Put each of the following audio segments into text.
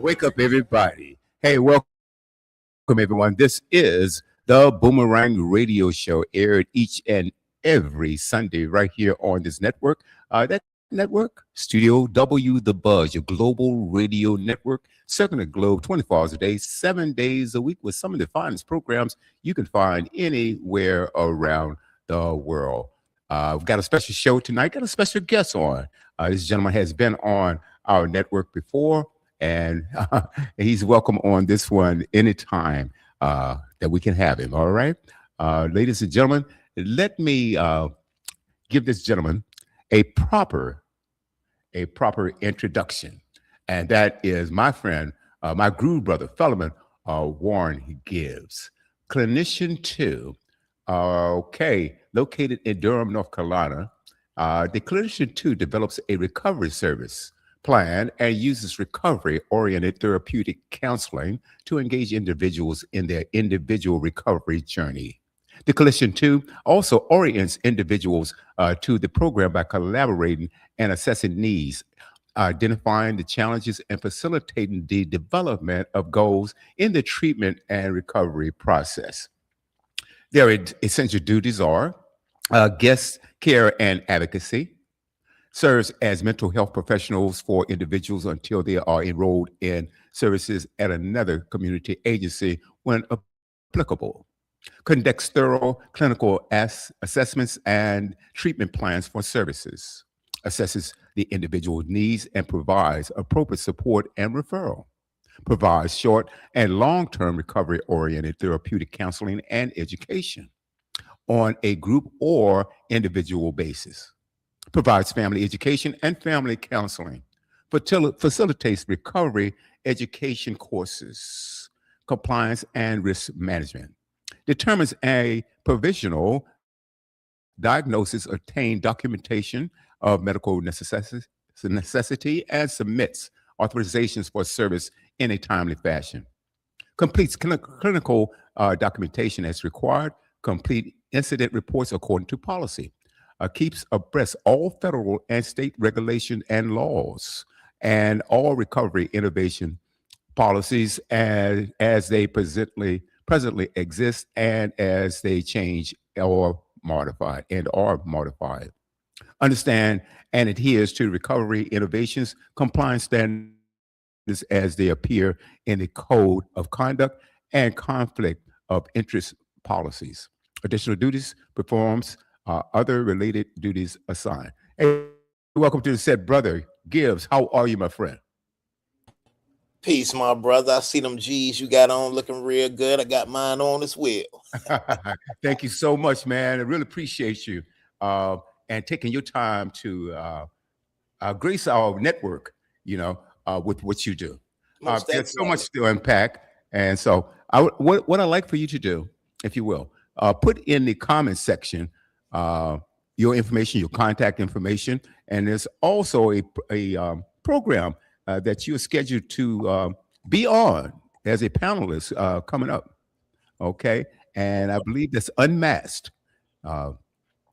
Wake up, everybody. Hey, welcome, everyone. This is the Boomerang Radio Show, aired each and every Sunday right here on this network. That network, Studio W, The Buzz, your global radio network, circling the globe 24 hours a day, 7 days a week, with some of the finest programs you can find anywhere around the world. We've got a special show tonight, got a special guest on. This gentleman has been on our network before, and he's welcome on this one anytime that we can have him. All right, ladies and gentlemen, let me give this gentleman a proper introduction, and that is my friend, my groove brother, fellowman, Warren Gibbs, clinician two. Okay, located in Durham, North Carolina. The clinician two develops a recovery service plan and uses recovery-oriented therapeutic counseling to engage individuals in their individual recovery journey. The Clinician 2 also orients individuals to the program by collaborating and assessing needs, identifying the challenges, and facilitating the development of goals in the treatment and recovery process. Their essential duties are guest care and advocacy, serves as mental health professionals for individuals until they are enrolled in services at another community agency when applicable, conducts thorough clinical assessments and treatment plans for services, assesses the individual needs and provides appropriate support and referral, provides short and long-term recovery-oriented therapeutic counseling and education on a group or individual basis, provides family education and family counseling, facilitates recovery education courses, compliance and risk management, determines a provisional diagnosis, obtain documentation of medical necessity, and submits authorizations for service in a timely fashion, completes clinical documentation as required, complete incident reports according to policy, keeps abreast all federal and state regulation and laws, and all recovery innovation policies as they presently exist and as they change or modified and are modified. Understand and adheres to recovery innovations, compliance standards as they appear in the code of conduct and conflict of interest policies. Additional duties performs other related duties assigned. Hey, welcome to the set, brother Gibbs. How are you, my friend? Peace, my brother. I see them G's you got on looking real good. I got mine on as well. Thank you so much, man. I really appreciate you and taking your time to grace our network, with what you do. There's so much to unpack. And so what I'd like for you to do, if you will, put in the comment section your information, your contact information. And there's also a program that you're scheduled to be on as a panelist coming up. Okay. And I believe that's Unmasked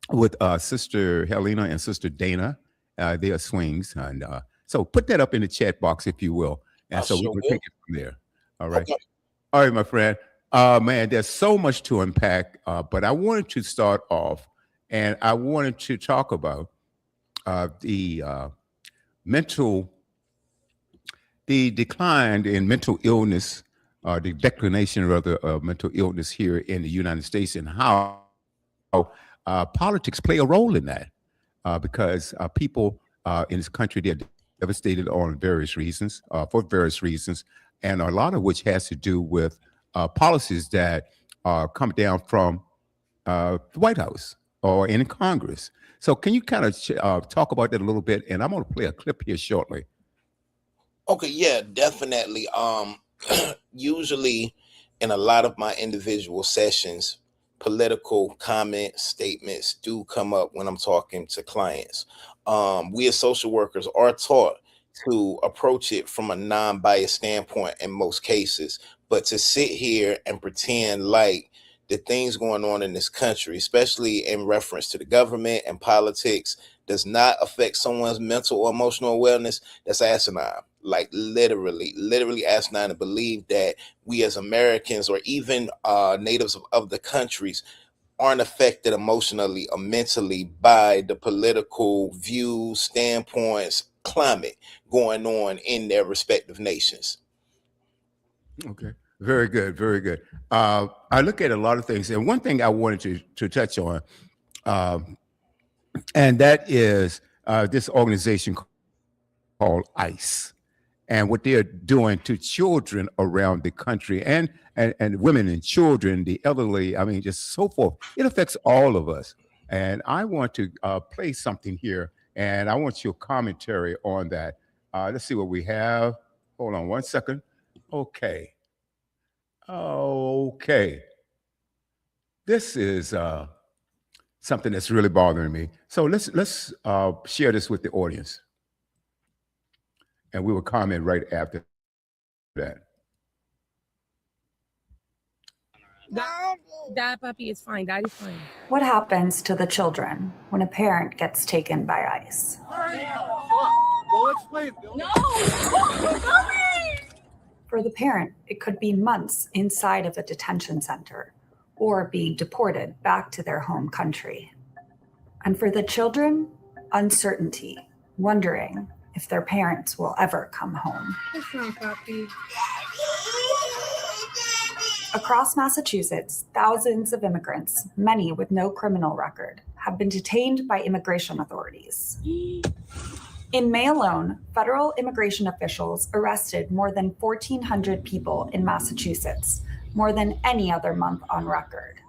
with Sister Helena and Sister Dana. They are swings. And so put that up in the chat box, if you will. And so we can take it from there. All right. Okay. All right, my friend. Man, there's so much to unpack, but I wanted to start off and I wanted to talk about the decline in mental illness, the declination rather of mental illness here in the United States, and how politics play a role in that, because people in this country, they're devastated on various reasons, for various reasons, and a lot of which has to do with policies that come down from the White House or in Congress. So can you kind of talk about that a little bit? And I'm going to play a clip here shortly. Okay, yeah, definitely. Usually in a lot of my individual sessions, political comments, statements do come up when I'm talking to clients. We as social workers are taught to approach it from a non-biased standpoint in most cases, but to sit here and pretend like the things going on in this country, especially in reference to the government and politics, does not affect someone's mental or emotional wellness, that's asinine. like literally asinine to believe that we as Americans or even natives of the countries aren't affected emotionally or mentally by the political views, standpoints, climate going on in their respective nations. Okay. Very good. Very good. I look at a lot of things, and one thing I wanted to touch on, um, and that is this organization called ICE and what they're doing to children around the country and women and children, the elderly, I mean, just so forth. It affects all of us. And I want to play something here, and I want your commentary on that. Let's see what we have. Hold on one second. Okay. Okay. This is something that's really bothering me. So let's share this with the audience, and we will comment right after that. That puppy is fine. Daddy's fine. What happens to the children when a parent gets taken by ICE? For the parent, it could be months inside of a detention center or being deported back to their home country. And for the children, uncertainty, wondering if their parents will ever come home. That's not puppy. Across Massachusetts, thousands of immigrants, many with no criminal record, have been detained by immigration authorities. In May alone, federal immigration officials arrested more than 1,400 people in Massachusetts, more than any other month on record.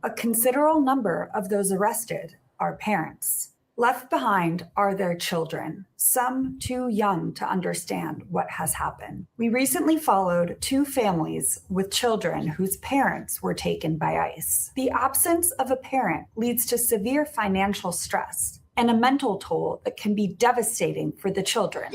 A considerable number of those arrested are parents. Left behind are their children, some too young to understand what has happened. We recently followed two families with children whose parents were taken by ICE. The absence of a parent leads to severe financial stress and a mental toll that can be devastating for the children.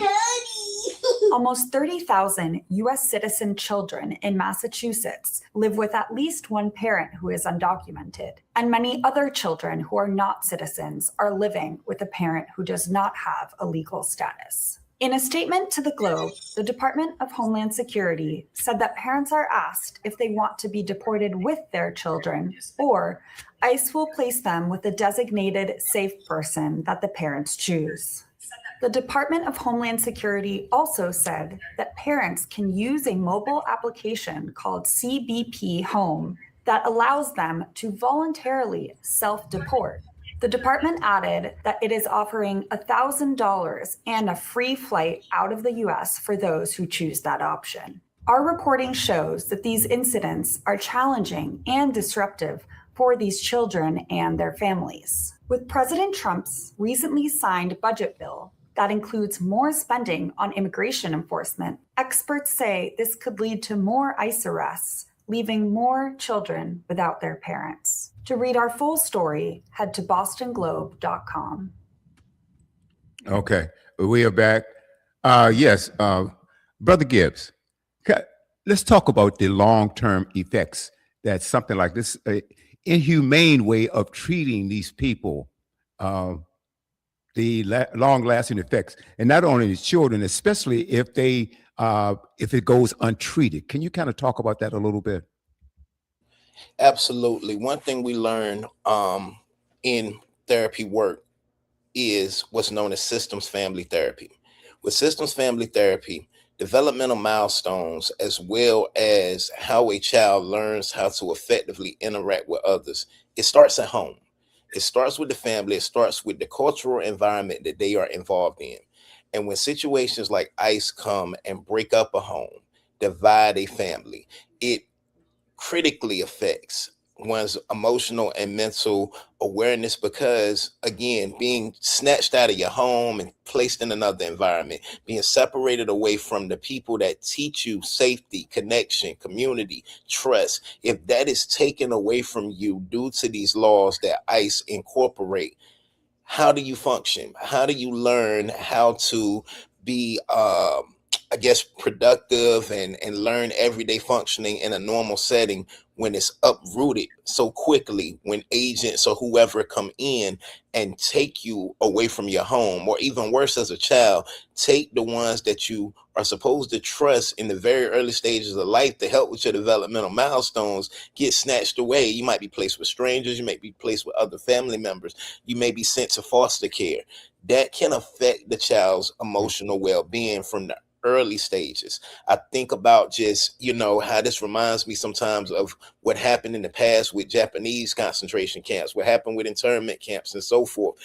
Almost 30,000 U.S. citizen children in Massachusetts live with at least one parent who is undocumented, and many other children who are not citizens are living with a parent who does not have a legal status. In a statement to the Globe, the Department of Homeland Security said that parents are asked if they want to be deported with their children, or ICE will place them with a designated safe person that the parents choose. The Department of Homeland Security also said that parents can use a mobile application called CBP Home that allows them to voluntarily self-deport. The department added that it is offering $1,000 and a free flight out of the US for those who choose that option. Our reporting shows that these incidents are challenging and disruptive for these children and their families. With President Trump's recently signed budget bill that includes more spending on immigration enforcement, experts say this could lead to more ICE arrests, leaving more children without their parents. To read our full story, head to bostonglobe.com. Okay, we are back. Yes, Brother Gibbs, let's talk about the long-term effects that something like this inhumane way of treating these people, the long-lasting effects, and not only the children, especially if it goes untreated. Can you kind of talk about that a little bit? Absolutely. One thing we learn in therapy work is what's known as systems family therapy. With systems family therapy, developmental milestones, as well as how a child learns how to effectively interact with others, it starts at home. It starts with the family. It starts with the cultural environment that they are involved in. And when situations like ICE come and break up a home, divide a family, it critically affects one's emotional and mental awareness, because again, being snatched out of your home and placed in another environment, being separated away from the people that teach you safety, connection, community, trust, if that is taken away from you due to these laws that ICE incorporate, how do you function? How do you learn how to be I guess, productive and learn everyday functioning in a normal setting when it's uprooted so quickly when agents or whoever come in and take you away from your home, or even worse, as a child, take the ones that you are supposed to trust in the very early stages of life to help with your developmental milestones, get snatched away. You might be placed with strangers, you may be placed with other family members, you may be sent to foster care. That can affect the child's emotional well-being from the early stages. I think about just, how this reminds me sometimes of what happened in the past with Japanese concentration camps, what happened with internment camps and so forth.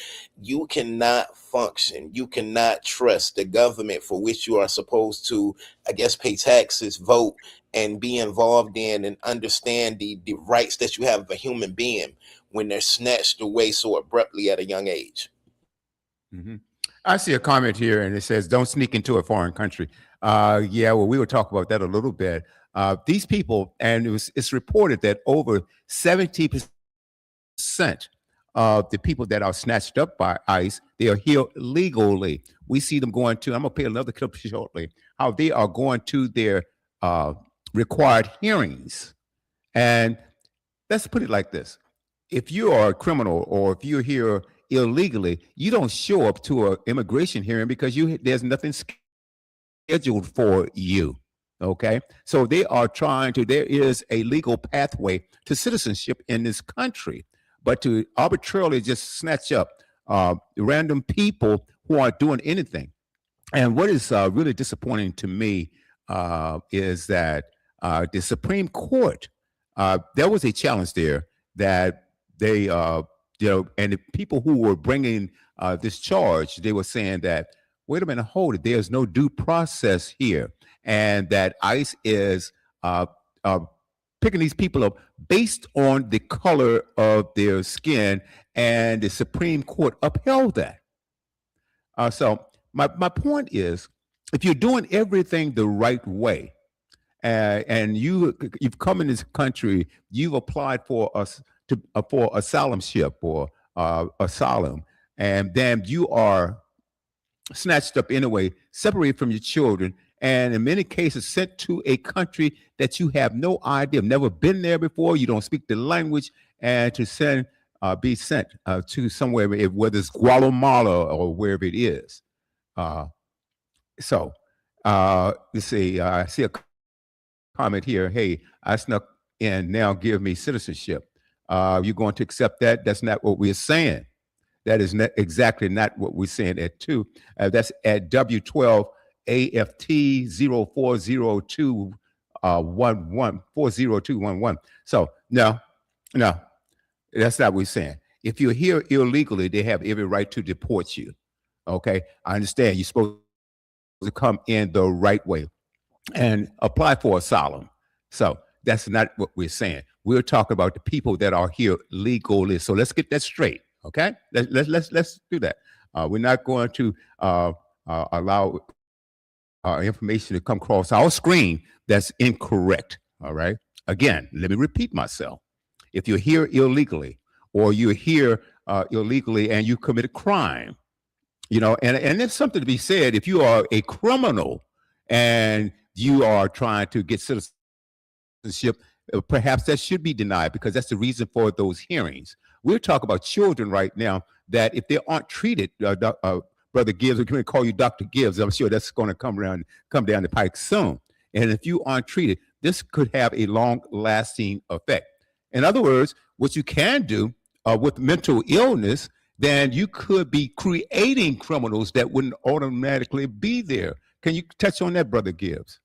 You cannot function, you cannot trust the government for which you are supposed to, I guess, pay taxes, vote, and be involved in and understand the rights that you have of a human being when they're snatched away so abruptly at a young age. Mm-hmm. I see a comment here, and it says, "Don't sneak into a foreign country." Yeah, well, we were talking about that a little bit. These people, and it's reported that over 70% of the people that are snatched up by ICE, they are here legally. We see them going to. I'm gonna play another clip shortly. How they are going to their required hearings, and let's put it like this: if you are a criminal or if you're here illegally, you don't show up to an immigration hearing because there's nothing scheduled for you. Okay, so they are trying to. There is a legal pathway to citizenship in this country, but to arbitrarily just snatch up random people who aren't doing anything. And what is really disappointing to me is that the Supreme Court, there was a challenge there that they, and the people who were bringing this charge, they were saying that, wait a minute, hold it, there's no due process here, and that ICE is picking these people up based on the color of their skin, and the Supreme Court upheld that. So my point is, if you're doing everything the right way, and you've come in this country, you've applied for us for asylumship or asylum, and then you are snatched up anyway, separated from your children, and in many cases sent to a country that you have no idea, never been there before, you don't speak the language, and to be sent to somewhere, whether it's Guatemala or wherever it is. So let's see. I see a comment here. Hey, I snuck in. Now give me citizenship. You're going to accept that? That's not what we're saying. That is not exactly not what we're saying at 2. That's at W12 AFT 0402 40211. So no, that's not what we're saying. If you're here illegally, they have every right to deport you. Okay, I understand you're supposed to come in the right way and apply for asylum. So that's not what we're saying. We're talking about the people that are here legally. So let's get that straight. Okay, let's do that. We're not going to allow information to come across our screen that's incorrect. All right. Again, let me repeat myself. If you're here illegally, or you're here illegally and you commit a crime, and there's something to be said. If you are a criminal and you are trying to get citizenship, perhaps that should be denied, because that's the reason for those hearings. We're talking about children right now that if they aren't treated, Brother Gibbs, we're going to call you Dr. Gibbs. I'm sure that's going to come down the pike soon. And if you aren't treated, this could have a long-lasting effect. In other words, what you can do with mental illness, then you could be creating criminals that wouldn't automatically be there. Can you touch on that, Brother Gibbs?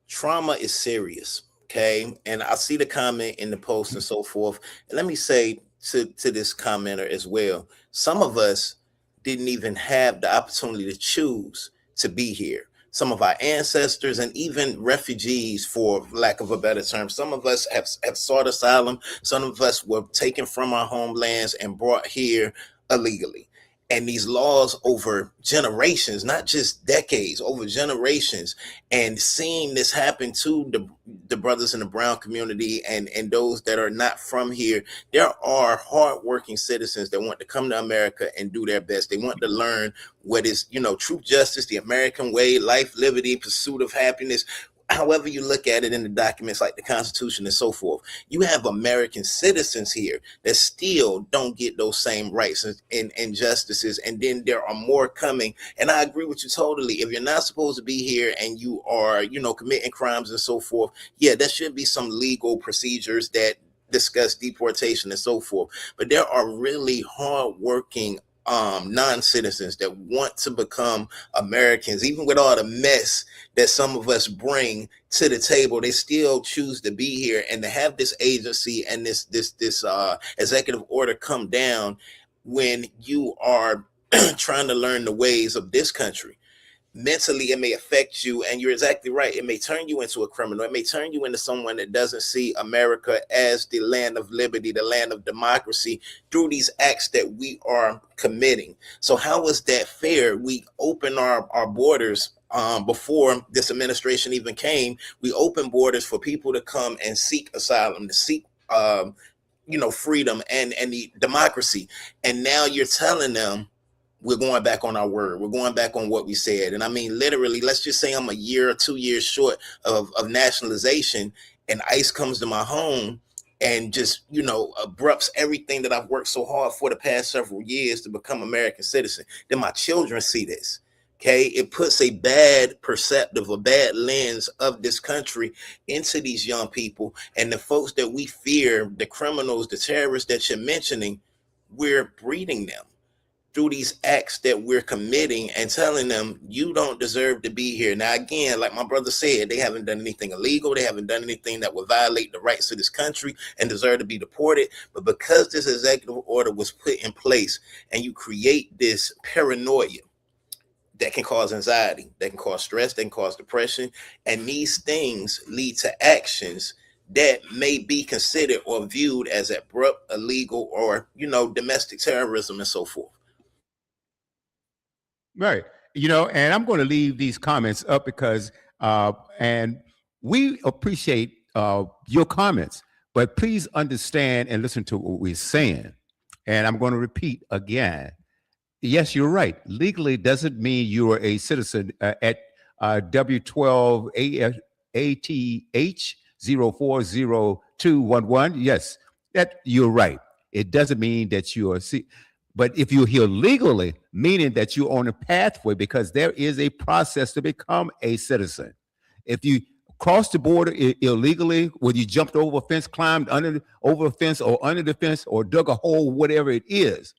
Trauma is serious, okay? And I see the comment in the post and so forth. And let me say to this commenter as well, some of us didn't even have the opportunity to choose to be here. Some of our ancestors and even refugees, for lack of a better term, some of us have sought asylum. Some of us were taken from our homelands and brought here illegally. And these laws over generations, not just decades, over generations, and seeing this happen to the brothers in the brown community and those that are not from here. There are hardworking citizens that want to come to America and do their best. They want to learn what is, truth, justice, the American way, life, liberty, pursuit of happiness. However you look at it in the documents like the Constitution and so forth, you have American citizens here that still don't get those same rights and justices. And then there are more coming. And I agree with you totally. If you're not supposed to be here and you are, committing crimes and so forth, yeah, there should be some legal procedures that discuss deportation and so forth. But there are really hardworking non-citizens that want to become Americans. Even with all the mess that some of us bring to the table, they still choose to be here. And to have this agency and this executive order come down when you are trying to learn the ways of this country, mentally it may affect you. And you're exactly right, it may turn you into a criminal. It may turn you into someone that doesn't see America as the land of liberty, the land of democracy, through these acts that we are committing. So how is that fair? We open our borders before this administration even came. We open borders for people to come and seek asylum, to seek freedom and the democracy. And now you're telling them we're going back on our word. We're going back on what we said. And I mean, literally, let's just say I'm a year or 2 years short of nationalization, and ICE comes to my home and just, abrupts everything that I've worked so hard for the past several years to become American citizen. Then my children see this. Okay, it puts a bad lens of this country into these young people. And the folks that we fear, the criminals, the terrorists that you're mentioning, we're breeding them through these acts that we're committing and telling them you don't deserve to be here. Now, again, like my brother said, they haven't done anything illegal. They haven't done anything that would violate the rights of this country and deserve to be deported. But because this executive order was put in place and you create this paranoia that can cause anxiety, that can cause stress, that can cause depression, and these things lead to actions that may be considered or viewed as abrupt, illegal, or, domestic terrorism and so forth. Right. And I'm going to leave these comments up because, and we appreciate your comments, but please understand and listen to what we're saying. And I'm going to repeat again. Yes, you're right. Legally doesn't mean you are a citizen at W12 ATH 040211. Yes, that you're right. It doesn't mean that you are. But if you're here legally, meaning that you're on a pathway, because there is a process to become a citizen. If you cross the border illegally, whether you jumped over a fence, climbed over a fence or under the fence or dug a hole, whatever it is,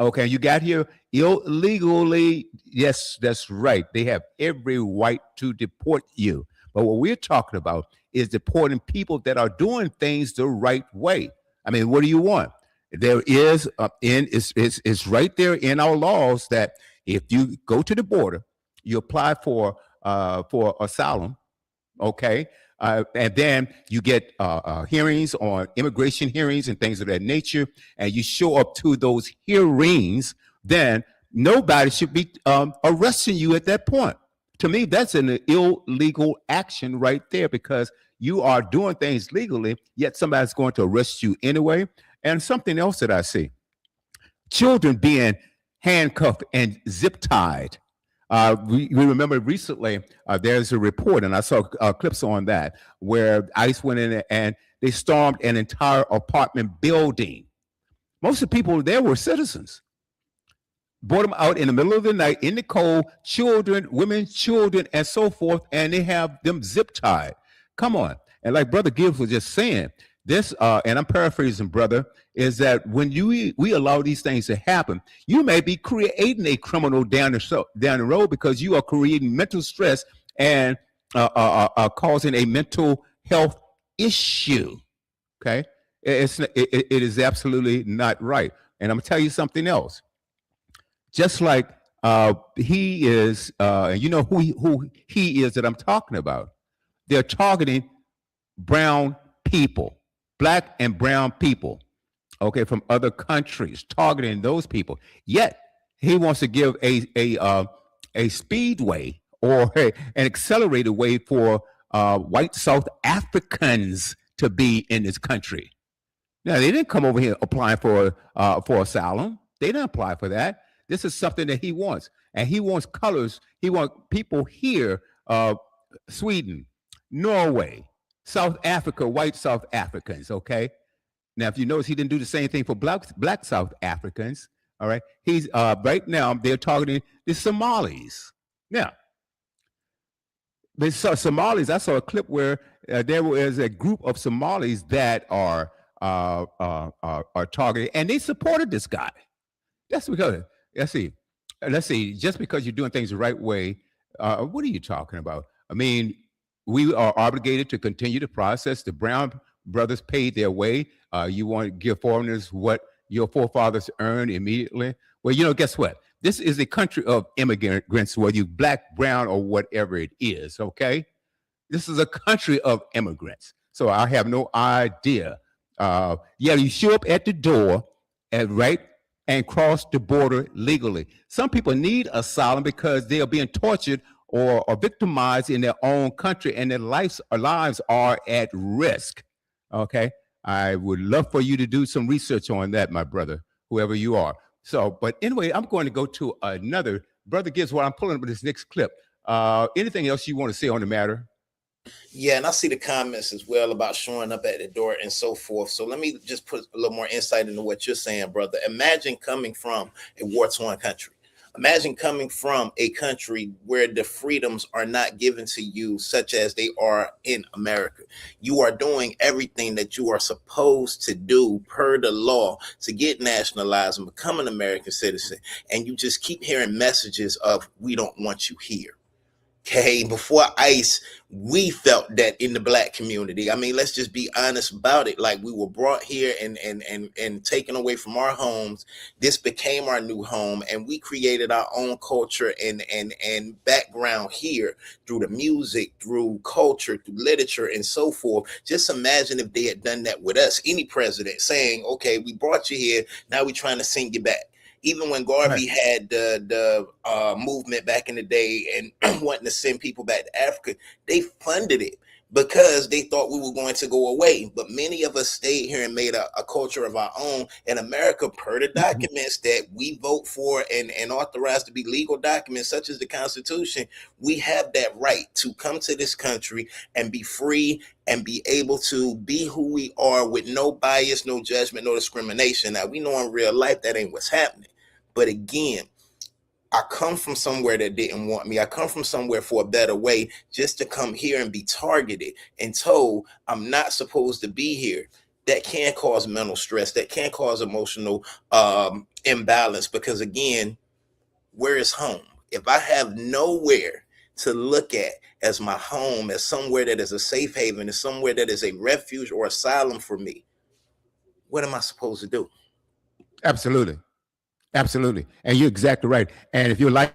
okay, you got here illegally, yes, that's right. They have every right to deport you. But what we're talking about is deporting people that are doing things the right way. I mean, what do you want? There is it's right there in our laws that if you go to the border, you apply for asylum, okay, and then you get hearings on immigration hearings and things of that nature, and you show up to those hearings, then nobody should be arresting you at that point. To me, that's an illegal action right there, because you are doing things legally, yet somebody's going to arrest you anyway. And something else that I see, children being handcuffed and zip tied. We remember recently there's a report, and I saw clips on that, where ICE went in and they stormed an entire apartment building. Most of the people there were citizens. Brought them out in the middle of the night in the cold, children, women, children, and so forth, and they have them zip tied. Come on. And like Brother Gibbs was just saying, this, and I'm paraphrasing, brother, is that when we allow these things to happen, you may be creating a criminal down the road, because you are creating mental stress and causing a mental health issue. Okay, it is absolutely not right. And I'm gonna tell you something else. Just like he is, you know who he is that I'm talking about. They're targeting brown people. Black and brown people, okay, from other countries, targeting those people. Yet He wants to give a speedway or an accelerated way for white South Africans to be in this country. Now, they didn't come over here applying for asylum. They didn't apply for that. This is something that he wants. And he wants colors. He wants people here, Sweden, Norway, South Africa, white South Africans, okay? Now, if you notice, he didn't do the same thing for black South Africans, all right? He's, right now, they're targeting the Somalis. Now, Somalis, I saw a clip where there was a group of Somalis that are targeted, and they supported this guy. That's because, let's see, just because you're doing things the right way, what are you talking about? I mean, we are obligated to continue the process. The Brown brothers paid their way. You want to give foreigners what your forefathers earned immediately? Well, you know, guess what? This is a country of immigrants, whether you black, brown, or whatever it is, okay? This is a country of immigrants. So I have no idea. Yeah, you show up at the door and cross the border legally. Some people need asylum because they are being tortured or victimized in their own country, and their lives are at risk, okay? I would love for you to do some research on that, my brother, whoever you are. So, but anyway, I'm going to go to another. Brother Gibbs, what I'm pulling up with this next clip. Anything else you want to say on the matter? Yeah, and I see the comments as well about showing up at the door and so forth. So let me just put a little more insight into what you're saying, brother. Imagine coming from a war-torn country. Imagine coming from a country where the freedoms are not given to you, such as they are in America. You are doing everything that you are supposed to do per the law to get nationalized and become an American citizen. And you just keep hearing messages of, we don't want you here. Okay, before ICE, we felt that in the black community. I mean, let's just be honest about it. Like, we were brought here and taken away from our homes. This became our new home, and we created our own culture and background here through the music, through culture, through literature, and so forth. Just imagine if they had done that with us. Any president saying, okay, we brought you here, now we're trying to send you back. Even when Garvey had the movement back in the day and wanting to send people back to Africa, they funded it because they thought we were going to go away. But many of us stayed here and made a culture of our own. In America, per the documents that we vote for and authorized to be legal documents, such as the Constitution, we have that right to come to this country and be free and be able to be who we are with no bias, no judgment, no discrimination. Now, we know in real life that ain't what's happening. But again, I come from somewhere that didn't want me. I come from somewhere for a better way, just to come here and be targeted and told I'm not supposed to be here. That can cause mental stress. That can cause emotional imbalance, because again, where is home? If I have nowhere to look at as my home, as somewhere that is a safe haven, as somewhere that is a refuge or asylum for me, what am I supposed to do? Absolutely. Absolutely. And you're exactly right. And if your life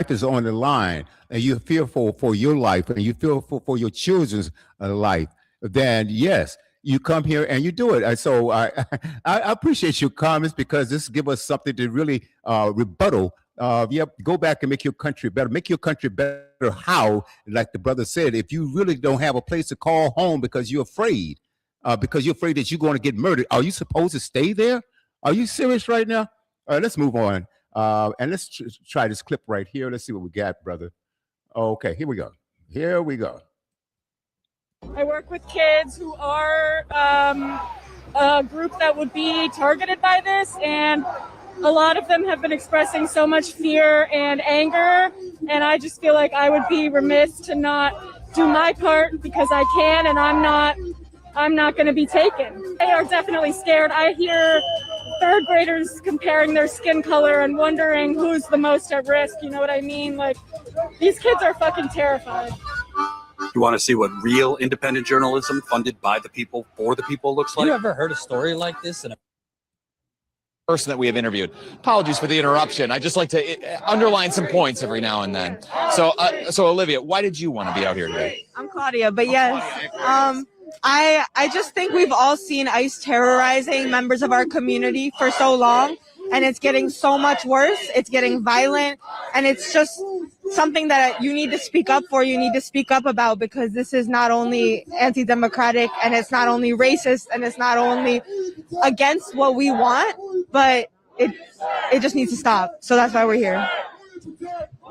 is on the line and you're fearful for your life and you feel for your children's life, then yes, you come here and you do it. And so I appreciate your comments, because this gives us something to really rebuttal. Go back and make your country better. Make your country better. How? Like the brother said, if you really don't have a place to call home because you're afraid that you're going to get murdered, are you supposed to stay there? Are you serious right now? All right, let's move on. And let's try this clip right here. Let's see what we got, brother. Okay, here we go. I work with kids who are a group that would be targeted by this, and a lot of them have been expressing so much fear and anger, and I just feel like I would be remiss to not do my part, because I can, and I'm not going to be taken. They are definitely scared. I hear third graders comparing their skin color and wondering who's the most at risk. You know what I mean? Like, these kids are fucking terrified. You want to see what real independent journalism funded by the people for the people looks like? Have you ever heard a story like this in a person that we have interviewed? Apologies for the interruption. I just like to underline some points every now and then. So Olivia, why did you want to be out here today? I'm Claudia, but yes, I just think we've all seen ICE terrorizing members of our community for so long, and it's getting so much worse. It's getting violent, and it's just something that you need to speak up for. You need to speak up about, because this is not only anti-democratic, and it's not only racist, and it's not only against what we want, but it just needs to stop. So that's why we're here.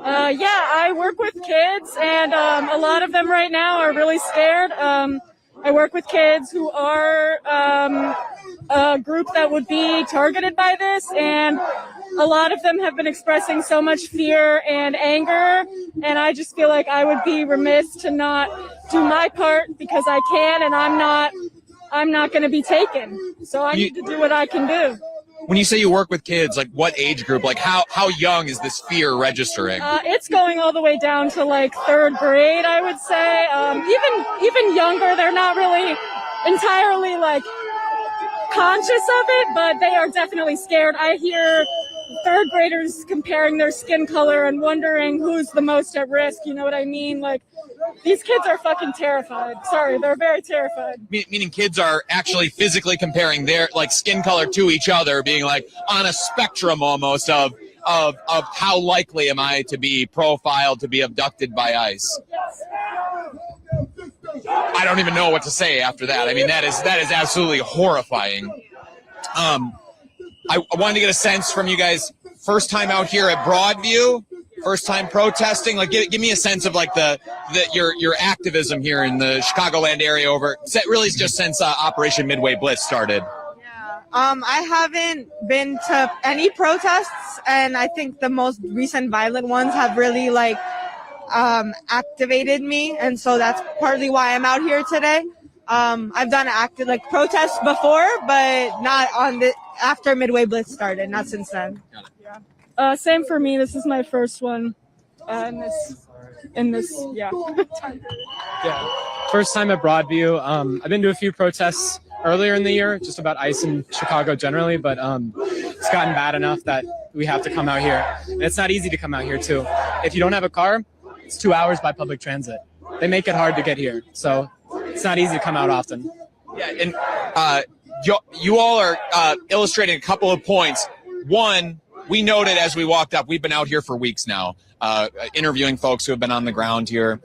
Yeah, I work with kids, and a lot of them right now are really scared. I work with kids who are a group that would be targeted by this, and a lot of them have been expressing so much fear and anger, and I just feel like I would be remiss to not do my part, because I can, and I'm not going to be taken. So I need to do what I can do. When you say you work with kids, like what age group? Like how young is this fear registering? It's going all the way down to like 3rd grade, I would say. Even younger. They're not really entirely like conscious of it, but they are definitely scared. I hear 3rd graders comparing their skin color and wondering who's the most at risk. You know what I mean? Like, these kids are fucking terrified. Sorry, they're very terrified. Meaning kids are actually physically comparing their like skin color to each other, being like on a spectrum almost of how likely am I to be profiled, to be abducted by ICE. I don't even know what to say after that. I mean, that is absolutely horrifying. I wanted to get a sense from you guys. First time out here at Broadview, first time protesting. Like, give me a sense of like your activism here in the Chicagoland area really just since Operation Midway Blitz started. I haven't been to any protests, and I think the most recent violent ones have really like activated me, and so that's partly why I'm out here today. I've done active like protests before, but not after Midway Blitz started, not since then. Same for me. This is my first one in this. Yeah. First time at Broadview. I've been to a few protests earlier in the year, just about ICE in Chicago generally, but it's gotten bad enough that we have to come out here. And it's not easy to come out here too. If you don't have a car, it's 2 hours by public transit. They make it hard to get here, so it's not easy to come out often. Yeah, and you all are illustrating a couple of points. One, we noted as we walked up, we've been out here for weeks now, interviewing folks who have been on the ground here.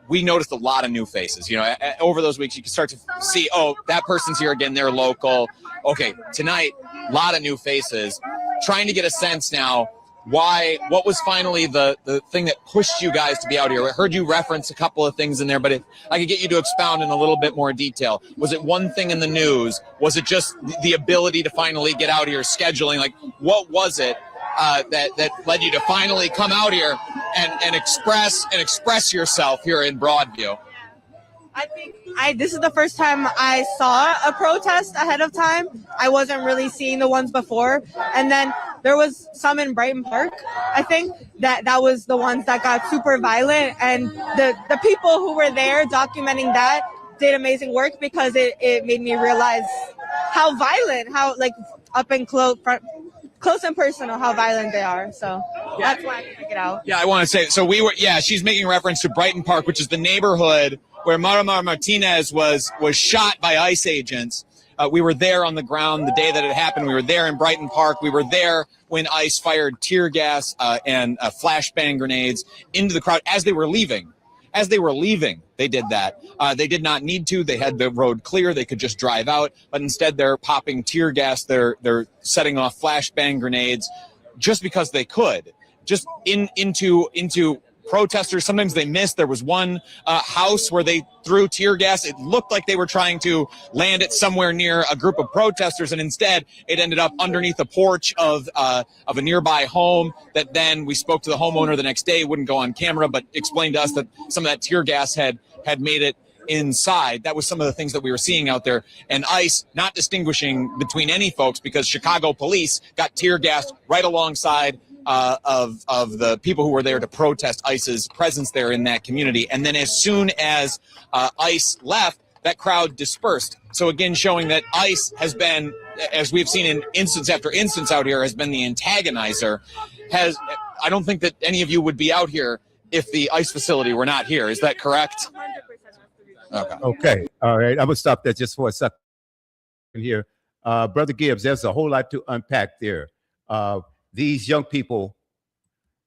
We noticed a lot of new faces. You know, over those weeks, you can start to see, oh, that person's here again, they're local. Okay, tonight, a lot of new faces. Trying to get a sense now, what was finally the thing that pushed you guys to be out here? I heard you reference a couple of things in there, but if I could get you to expound in a little bit more detail. Was it one thing in the news? Was it just the ability to finally get out here, scheduling? Like, what was it that led you to finally come out here and express yourself here in Broadview? I think this is the first time I saw a protest ahead of time. I wasn't really seeing the ones before. And then there was some in Brighton Park. I think that was the ones that got super violent. And the people who were there documenting that did amazing work, because it made me realize how violent, how like up and close and personal, how violent they are. So that's why I pick it out. Yeah, I want to say, so she's making reference to Brighton Park, which is the neighborhood where Marimar Martinez was shot by ICE agents. We were there on the ground the day that it happened. We were there in Brighton Park. We were there when ICE fired tear gas and flashbang grenades into the crowd as they were leaving. As they were leaving, they did that. They did not need to. They had the road clear. They could just drive out. But instead, they're popping tear gas. They're setting off flashbang grenades just because they could. Just into protesters. Sometimes they missed. There was one house where they threw tear gas. It looked like they were trying to land it somewhere near a group of protesters, and instead it ended up underneath the porch of a nearby home. That then we spoke to the homeowner the next day. Wouldn't go on camera, but explained to us that some of that tear gas had made it inside. That was some of the things that we were seeing out there. And ICE not distinguishing between any folks, because Chicago police got tear gassed right alongside of the people who were there to protest ICE's presence there in that community. And then as soon as ICE left, that crowd dispersed. So again, showing that ICE has been, as we've seen in instance after instance out here, has been the antagonizer. I don't think that any of you would be out here if the ICE facility were not here. Is that correct? 100%. Okay. All right. I'm going to stop there just for a second here. Brother Gibbs, there's a whole lot to unpack there. these young people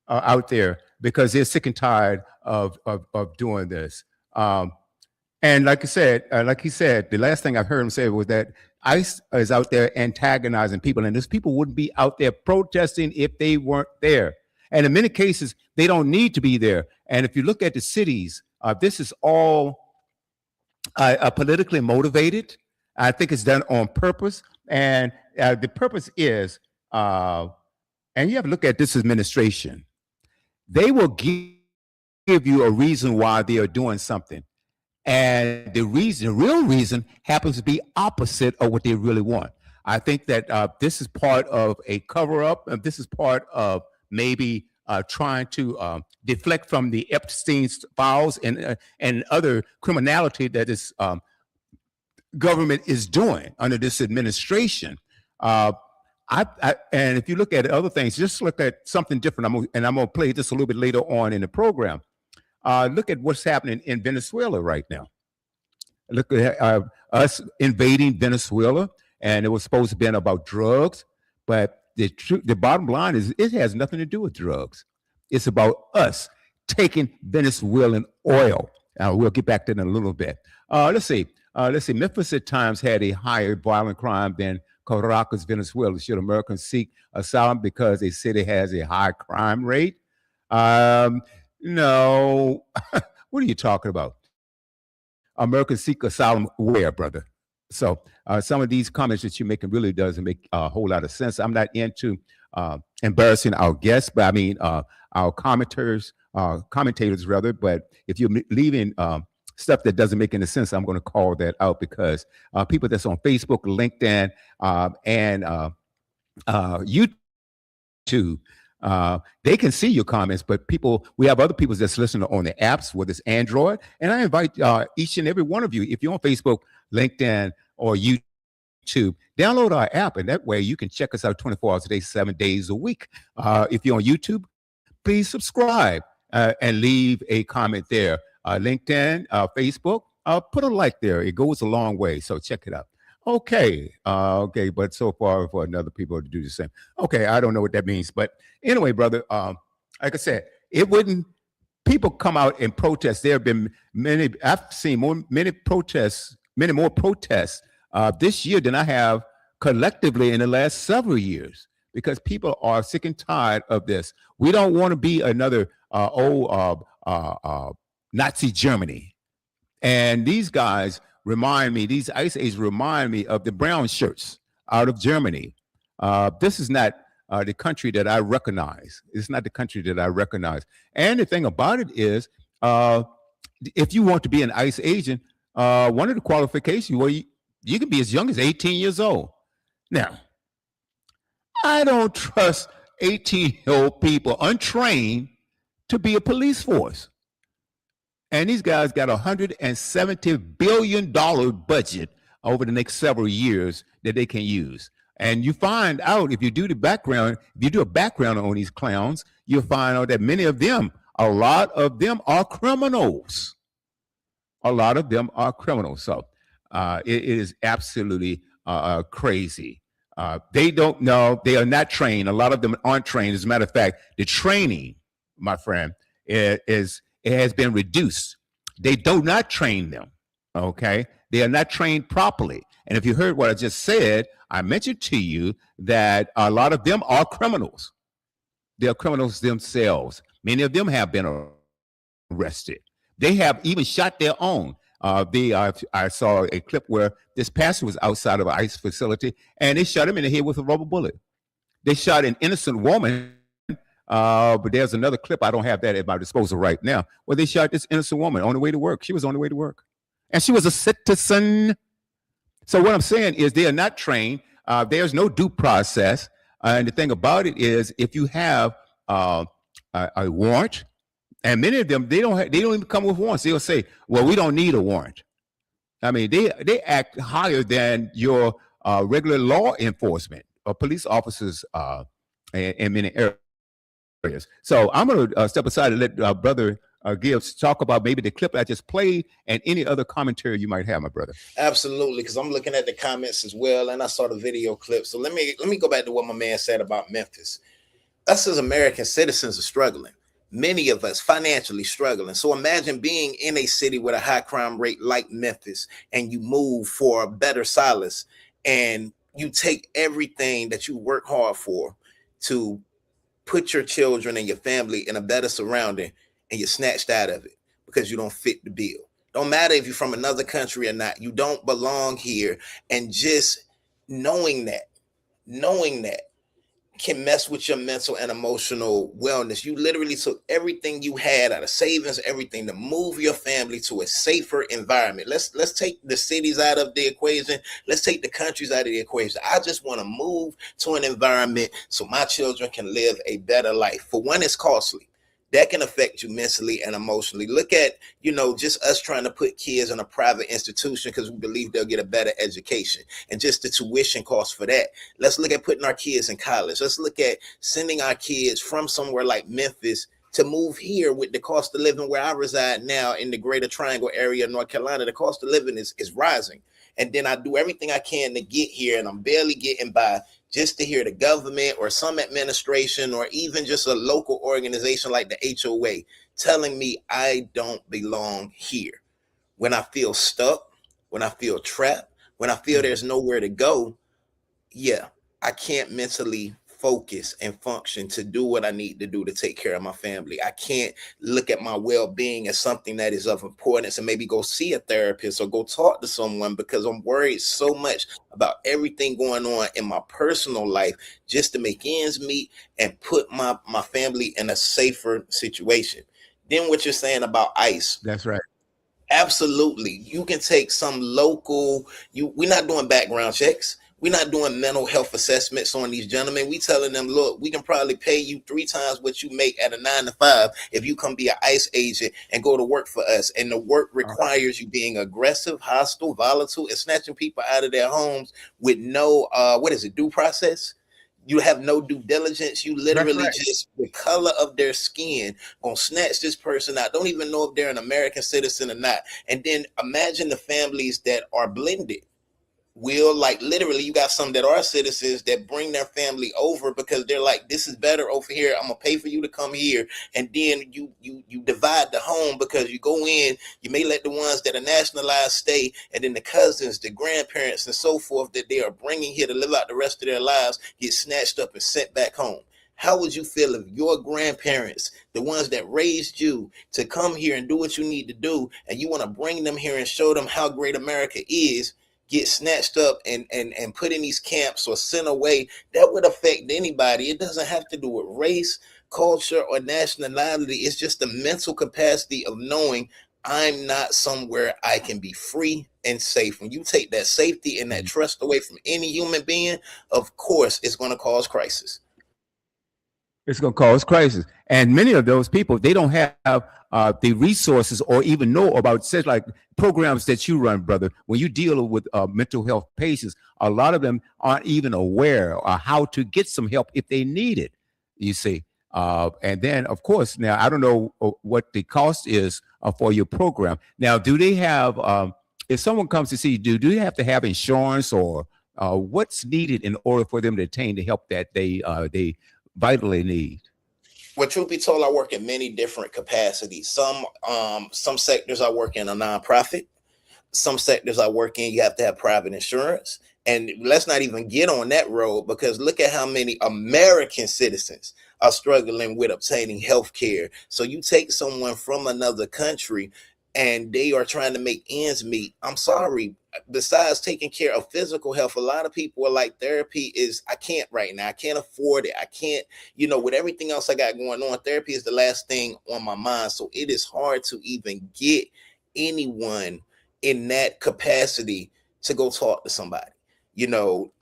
are out there because they're sick and tired of doing this. And like he said, the last thing I've heard him say was that ICE is out there antagonizing people, and those people wouldn't be out there protesting if they weren't there. And in many cases, they don't need to be there. And if you look at the cities, this is all politically motivated. I think it's done on purpose. And the purpose is, and you have to look at this administration. They will give you a reason why they are doing something. And the real reason happens to be opposite of what they really want. I think that this is part of a cover-up. This is part of maybe trying to deflect from the Epstein files and other criminality that this government is doing under this administration. And if you look at other things, just look at something different. I'm going to play this a little bit later on in the program. Look at what's happening in Venezuela right now. Look at us invading Venezuela, and it was supposed to be about drugs, but the bottom line is it has nothing to do with drugs. It's about us taking Venezuelan oil. We'll get back to that in a little bit. Let's see. Memphis at times had a higher violent crime than Caracas, Venezuela. Should Americans seek asylum because they say it has a high crime rate? No. What are you talking about? Americans seek asylum where, brother? So some of these comments that you're making really doesn't make a whole lot of sense. I'm not into embarrassing our guests, but I mean our commentators rather. But if you're leaving stuff that doesn't make any sense, I'm going to call that out, because people that's on Facebook, LinkedIn, and YouTube, they can see your comments, but we have other people that's listening on the apps, whether it's Android. And I invite each and every one of you, if you're on Facebook, LinkedIn, or YouTube, download our app, and that way you can check us out 24 hours a day, 7 days a week. If you're on YouTube, please subscribe and leave a comment there. LinkedIn, Facebook, put a like there. It goes a long way, so check it out. Okay, but so far for another people to do the same. Okay, I don't know what that means, but anyway, brother, like I said, people come out and protest. There have been I've seen many more protests this year than I have collectively in the last several years, because people are sick and tired of this. We don't want to be another Nazi Germany. And these guys these ICE agents remind me of the brown shirts out of Germany. This is not the country that I recognize. It's not the country that I recognize. And the thing about it is, if you want to be an ICE agent, one of the qualifications, well, you can be as young as 18 years old. Now, I don't trust 18-year-old people untrained to be a police force. And these guys got $170 billion budget over the next several years that they can use. And you find out, if you do a background on these clowns, you'll find out that a lot of them are criminals. A lot of them are criminals. So it is absolutely crazy. They don't know. They are not trained. A lot of them aren't trained. As a matter of fact, the training, my friend, it has been reduced. They do not train them, okay? They are not trained properly. And if you heard what I just said, I mentioned to you that a lot of them are criminals. They are criminals themselves. Many of them have been arrested. They have even shot their own. I saw a clip where this pastor was outside of an ICE facility, and they shot him in the head with a rubber bullet. They shot an innocent woman. But there's another clip, I don't have that at my disposal right now, where they shot this innocent woman on the way to work. She was on the way to work, and she was a citizen. So what I'm saying is they are not trained. There's no due process. And the thing about it is, if you have a warrant, and many of them, they don't even come with warrants. They'll say, well, we don't need a warrant. I mean, they act higher than your regular law enforcement or police officers in many areas. So I'm going to step aside and let brother Gibbs, talk about maybe the clip I just played and any other commentary you might have, my brother. Absolutely, because I'm looking at the comments as well, and I saw the video clip. So let me go back to what my man said about Memphis. Us as American citizens are struggling. Many of us financially struggling. So imagine being in a city with a high crime rate like Memphis, and you move for a better solace, and you take everything that you work hard for to put your children and your family in a better surrounding, and you're snatched out of it because you don't fit the bill. Don't matter if you're from another country or not, you don't belong here. And just knowing that can mess with your mental and emotional wellness. You literally took everything you had out of savings, everything to move your family to a safer environment. Let's take the cities out of the equation. Let's take the countries out of the equation. I just want to move to an environment so my children can live a better life. For one, it's costly. That can affect you mentally and emotionally. Look at, just us trying to put kids in a private institution because we believe they'll get a better education, and just the tuition costs for that. Let's look at putting our kids in college. Let's look at sending our kids from somewhere like Memphis to move here with the cost of living where I reside now in the Greater Triangle area of North Carolina. The cost of living is rising. And then I do everything I can to get here, and I'm barely getting by, just to hear the government or some administration or even just a local organization like the HOA telling me I don't belong here. When I feel stuck, when I feel trapped, when I feel there's nowhere to go, yeah, I can't mentally focus and function to do what I need to do to take care of my family. I can't look at my well-being as something that is of importance and maybe go see a therapist or go talk to someone, because I'm worried so much about everything going on in my personal life just to make ends meet and put my family in a safer situation. Then what you're saying about ICE. That's right. Absolutely. You can take some local, we're not doing background checks. We're not doing mental health assessments on these gentlemen. We telling them, look, we can probably pay you 3 times what you make at a 9 to 5 if you come be an ICE agent and go to work for us. And the work requires you being aggressive, hostile, volatile, and snatching people out of their homes with no, due process. You have no due diligence. You literally just the color of their skin gonna snatch this person out. Don't even know if they're an American citizen or not. And then imagine the families that are blended. Literally, you got some that are citizens that bring their family over because they're like, this is better over here. I'm gonna pay for you to come here. And then you divide the home because you go in, you may let the ones that are nationalized stay, and then the cousins, the grandparents, and so forth that they are bringing here to live out the rest of their lives get snatched up and sent back home. How would you feel if your grandparents, the ones that raised you to come here and do what you need to do, and you want to bring them here and show them how great America is, get snatched up and put in these camps or sent away? That would affect anybody. It doesn't have to do with race, culture, or nationality. It's just the mental capacity of knowing I'm not somewhere I can be free and safe. When you take that safety and that trust away from any human being, of course, it's going to cause crisis. It's going to cause crisis. And many of those people, they don't have the resources or even know about such like programs that you run, brother. When you deal with mental health patients, a lot of them aren't even aware of how to get some help if they need it, you see. And then, of course, now, I don't know what the cost is for your program. Now, do they have, if someone comes to see you, do they have to have insurance, or what's needed in order for them to attain the help that they vitally need? Well, truth be told, I work in many different capacities. Some sectors I work in a nonprofit. Some sectors I work in, you have to have private insurance. And let's not even get on that road, because look at how many American citizens are struggling with obtaining health care. So you take someone from another country and they are trying to make ends meet. I'm sorry. Besides taking care of physical health, a lot of people are like, therapy is, I can't right now. I can't afford it. I can't, with everything else I got going on, therapy is the last thing on my mind. So it is hard to even get anyone in that capacity to go talk to somebody.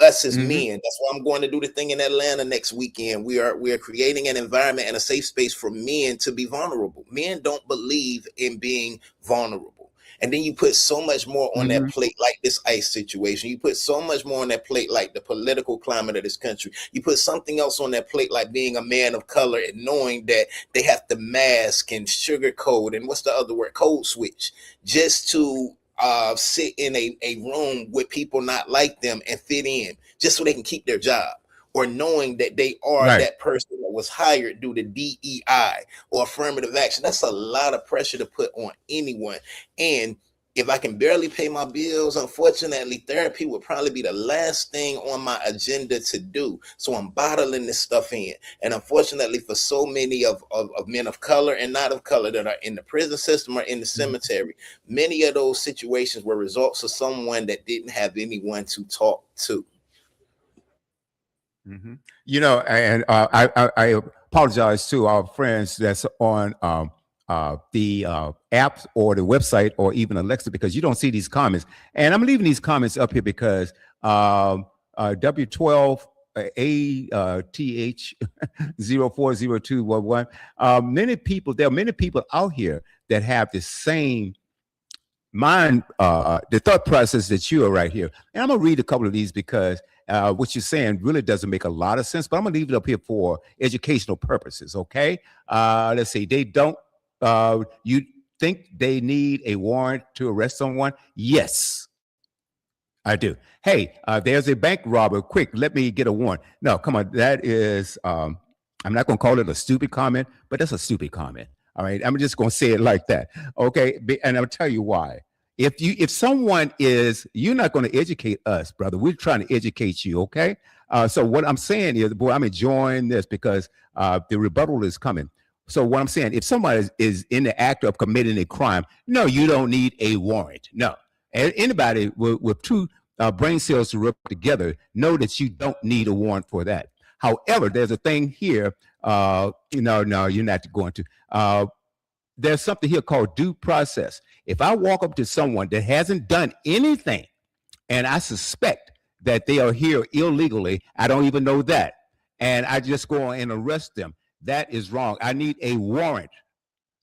Us as men, that's why I'm going to do the thing in Atlanta next weekend. We are creating an environment and a safe space for men to be vulnerable. Men don't believe in being vulnerable. And then you put so much more on that plate, like this ICE situation. You put so much more on that plate, like the political climate of this country. You put something else on that plate, like being a man of color and knowing that they have to mask and sugarcoat and what's the other word, code switch, just to sit in a room with people not like them and fit in, just so they can keep their job. Or knowing that they are that person that was hired due to DEI or affirmative action. That's a lot of pressure to put on anyone. And if I can barely pay my bills, unfortunately, therapy would probably be the last thing on my agenda to do. So I'm bottling this stuff in. And unfortunately, for so many of men of color and not of color that are in the prison system or in the cemetery, many of those situations were results of someone that didn't have anyone to talk to. You know, and I apologize to our friends that's on the apps or the website or even Alexa, because you don't see these comments. And I'm leaving these comments up here because W12 ATH 040211. There are many people out here that have the same mind, the thought process that you are right here. And I'm gonna read a couple of these because what you're saying really doesn't make a lot of sense, but I'm gonna leave it up here for educational purposes. Okay. Let's see. They don't, you think they need a warrant to arrest someone? Yes, I do. Hey, there's a bank robber. Quick, let me get a warrant. No, come on. That is, I'm not going to call it a stupid comment, but that's a stupid comment. All right. I'm just going to say it like that. Okay. And I'll tell you why. If someone is, you're not going to educate us, brother. We're trying to educate you. Okay. So what I'm saying is, boy, I'm enjoying this because the rebuttal is coming. So what I'm saying, if somebody is in the act of committing a crime, no, you don't need a warrant. No. Anybody with two brain cells to rub together know that you don't need a warrant for that. However, there's a thing here. No, you're not going to. There's something here called due process. If I walk up to someone that hasn't done anything, and I suspect that they are here illegally, I don't even know that, and I just go on and arrest them, that is wrong. I need a warrant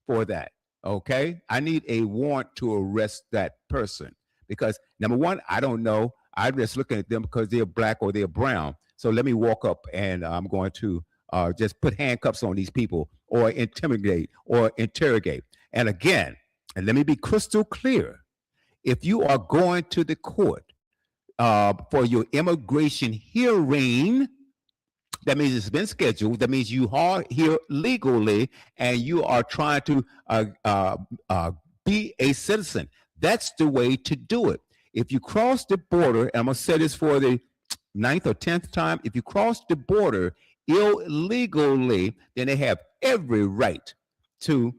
for that. Okay, I need a warrant to arrest that person because number one, I don't know. I'm just looking at them because they're black or they're brown. So let me walk up and I'm going to just put handcuffs on these people or intimidate or interrogate. And again, and let me be crystal clear. If you are going to the court for your immigration hearing, that means it's been scheduled. That means you are here legally and you are trying to be a citizen. That's the way to do it. If you cross the border, and I'm going to say this for the 9th or 10th time, if you cross the border illegally, then they have every right to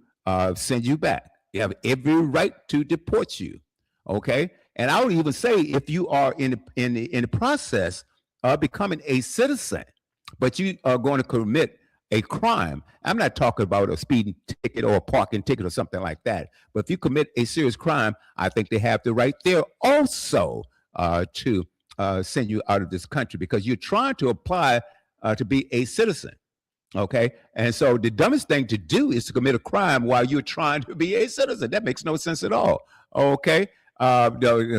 send you back. They have every right to deport you. Okay? And I would even say if you are in the process of becoming a citizen, but you are going to commit a crime. I'm not talking about a speeding ticket or a parking ticket or something like that. But if you commit a serious crime, I think they have the right there also to send you out of this country because you're trying to apply to be a citizen. Okay. And so the dumbest thing to do is to commit a crime while you're trying to be a citizen. That makes no sense at all. Okay.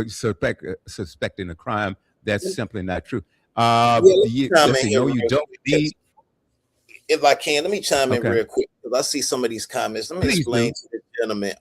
Suspecting a crime, that's simply not true. You don't need. If I can, let me chime in real quick because I see some of these comments. Let me explain to the gentleman.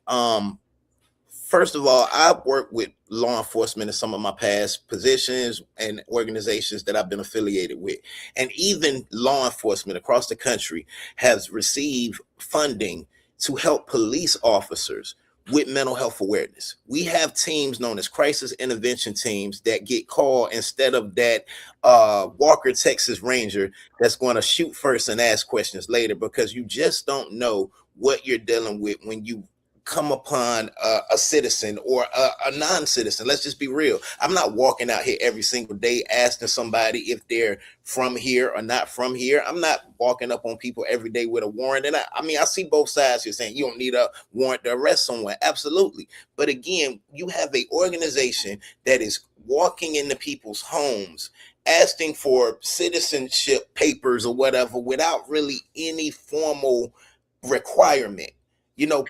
First of all, I've worked with law enforcement in some of my past positions and organizations that I've been affiliated with. And even law enforcement across the country has received funding to help police officers with mental health awareness. We have teams known as crisis intervention teams that get called instead of that Walker, Texas Ranger that's going to shoot first and ask questions later, because you just don't know what you're dealing with when you come upon a citizen or a non-citizen. Let's just be real. I'm not walking out here every single day asking somebody if they're from here or not from here. I'm not walking up on people every day with a warrant. And I mean, I see both sides here saying you don't need a warrant to arrest someone. Absolutely. But again, you have an organization that is walking into people's homes, asking for citizenship papers or whatever without really any formal requirement.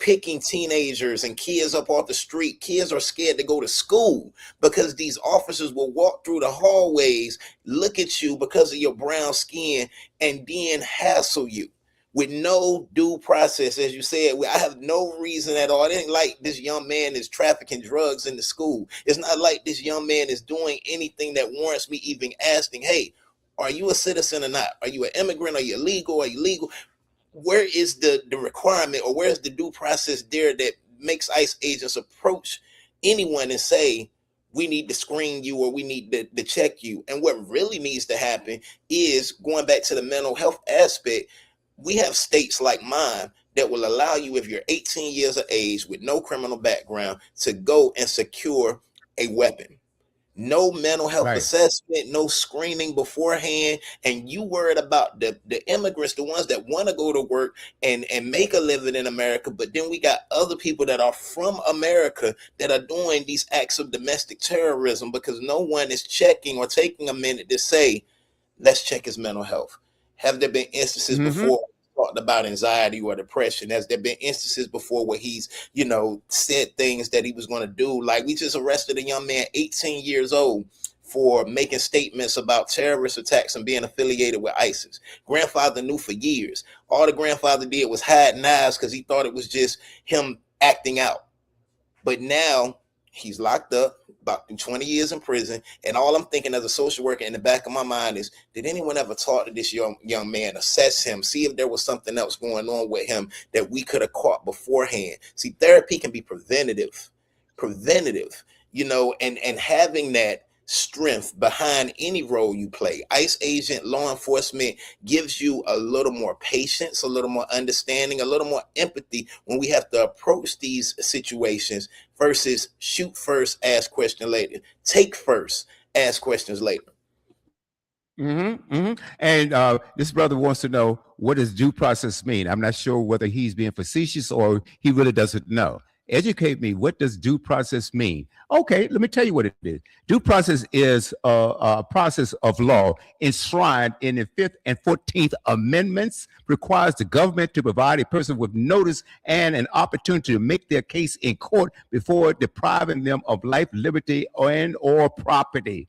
picking teenagers and kids up off the street. Kids are scared to go to school because these officers will walk through the hallways, look at you because of your brown skin, and then hassle you with no due process. As you said, I have no reason at all. It ain't like this young man is trafficking drugs in the school. It's not like this young man is doing anything that warrants me even asking, hey, are you a citizen or not? Are you an immigrant? Are you illegal? Are you legal? Where is the requirement, or where's the due process there that makes ICE agents approach anyone and say, we need to screen you, or we need to check you? And what really needs to happen is, going back to the mental health aspect, we have states like mine that will allow you, if you're 18 years of age with no criminal background, to go and secure a weapon. No mental health assessment, no screening beforehand. And you worried about the immigrants, the ones that want to go to work and make a living in America. But then we got other people that are from America that are doing these acts of domestic terrorism because no one is checking or taking a minute to say, let's check his mental health. Have there been instances before talked about anxiety or depression? Has there been instances before where he's, said things that he was going to do? Like, we just arrested a young man, 18 years old, for making statements about terrorist attacks and being affiliated with ISIS. Grandfather knew for years. All the grandfather did was hide knives because he thought it was just him acting out. But now he's locked up, about 20 years in prison. And all I'm thinking as a social worker in the back of my mind is, did anyone ever talk to this young man, assess him, see if there was something else going on with him that we could have caught beforehand? See, therapy can be preventative, and having that strength behind any role you play. ICE agent, law enforcement gives you a little more patience, a little more understanding, a little more empathy when we have to approach these situations versus shoot first, ask question later. Take first, ask questions later. And this brother wants to know, what does due process mean? I'm not sure whether he's being facetious or he really doesn't know. Educate me. What does due process mean? Okay, let me tell you what it is. Due process is a process of law enshrined in the 5th and 14th Amendments, requires the government to provide a person with notice and an opportunity to make their case in court before depriving them of life, liberty, or property.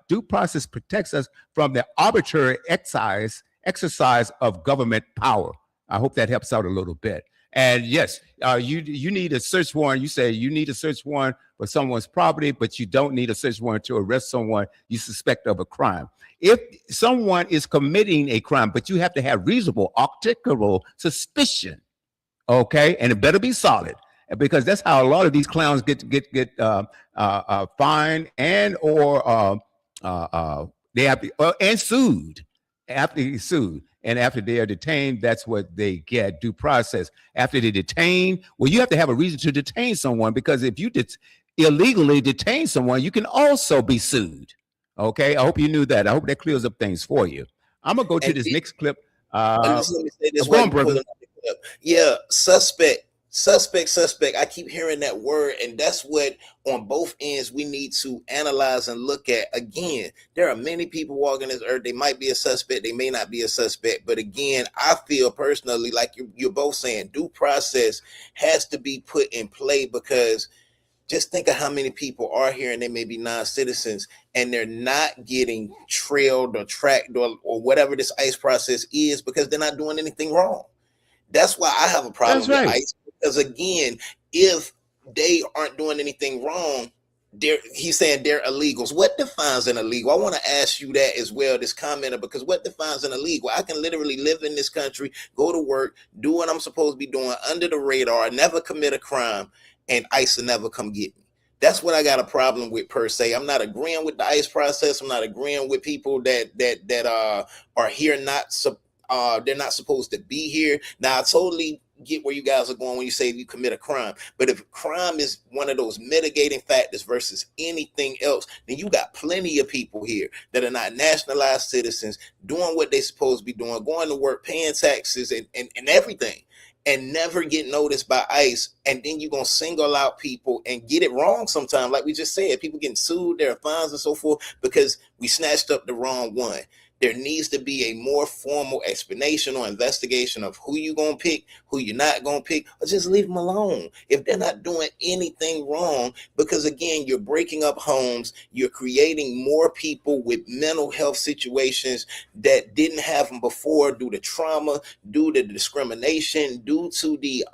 Due process protects us from the arbitrary exercise of government power. I hope that helps out a little bit. And yes, you need a search warrant. You say you need a search warrant for someone's property, but you don't need a search warrant to arrest someone you suspect of a crime. If someone is committing a crime, but you have to have reasonable, articulable suspicion, okay, and it better be solid, because that's how a lot of these clowns get fined and or they have to, and sued after he's sued. And after they are detained, that's what they get, due process. After they detain, well, you have to have a reason to detain someone, because if you illegally detain someone, you can also be sued. Okay, I hope you knew that. I hope that clears up things for you. I'm gonna go to this next clip. Let me say this, go on, brother. Yeah, suspect. I keep hearing that word, and that's what on both ends we need to analyze and look at. Again, there are many people walking this earth. They might be a suspect, they may not be a suspect, but again, I feel personally like you're both saying due process has to be put in play, because just think of how many people are here and they may be non-citizens and they're not getting trailed or tracked or whatever this ICE process is, because they're not doing anything wrong. That's why I have a problem with ICE. Because again, if they aren't doing anything wrong, he's saying they're illegals. What defines an illegal? I want to ask you that as well, this commenter, because what defines an illegal? I can literally live in this country, go to work, do what I'm supposed to be doing under the radar, never commit a crime, and ICE will never come get me. That's what I got a problem with, per se. I'm not agreeing with the ICE process. I'm not agreeing with people that are here they're not supposed to be here. Now, I totally get where you guys are going when you say you commit a crime, but if crime is one of those mitigating factors versus anything else, then you got plenty of people here that are not nationalized citizens doing what they're supposed to be doing, going to work, paying taxes and everything, and never get noticed by ICE. And then you're going to single out people and get it wrong sometimes. Like we just said, people getting sued, there are fines and so forth because we snatched up the wrong one. There needs to be a more formal explanation or investigation of who you gonna pick, who you're not gonna pick, or just leave them alone if they're not doing anything wrong. Because again, you're breaking up homes, you're creating more people with mental health situations that didn't have them before due to trauma, due to discrimination, due to the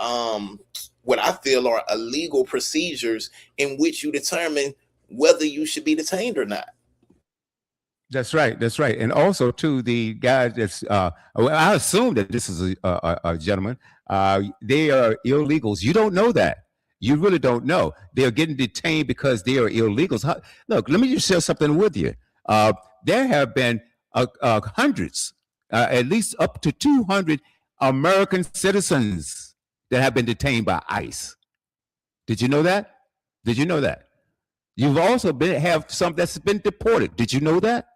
what I feel are illegal procedures in which you determine whether you should be detained or not. That's right. That's right. And also, to the guy that's, well, I assume that this is a gentleman. They are illegals. You don't know that. You really don't know. They're getting detained because they are illegals. Look, let me just share something with you. There have been hundreds, at least up to 200 American citizens that have been detained by ICE. Did you know that? Did you know that? You've also have some that's been deported. Did you know that?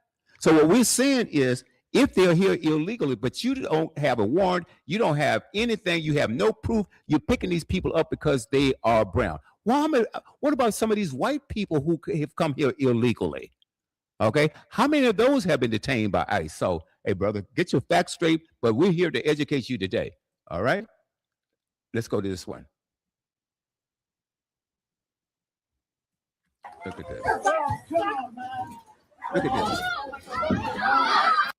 So what we're saying is, if they're here illegally, but you don't have a warrant, you don't have anything, you have no proof, you're picking these people up because they are brown. Well, what about some of these white people who have come here illegally? Okay, how many of those have been detained by ICE? So, hey, brother, get your facts straight, but we're here to educate you today. All right? Let's go to this one. Look at this. Look at this.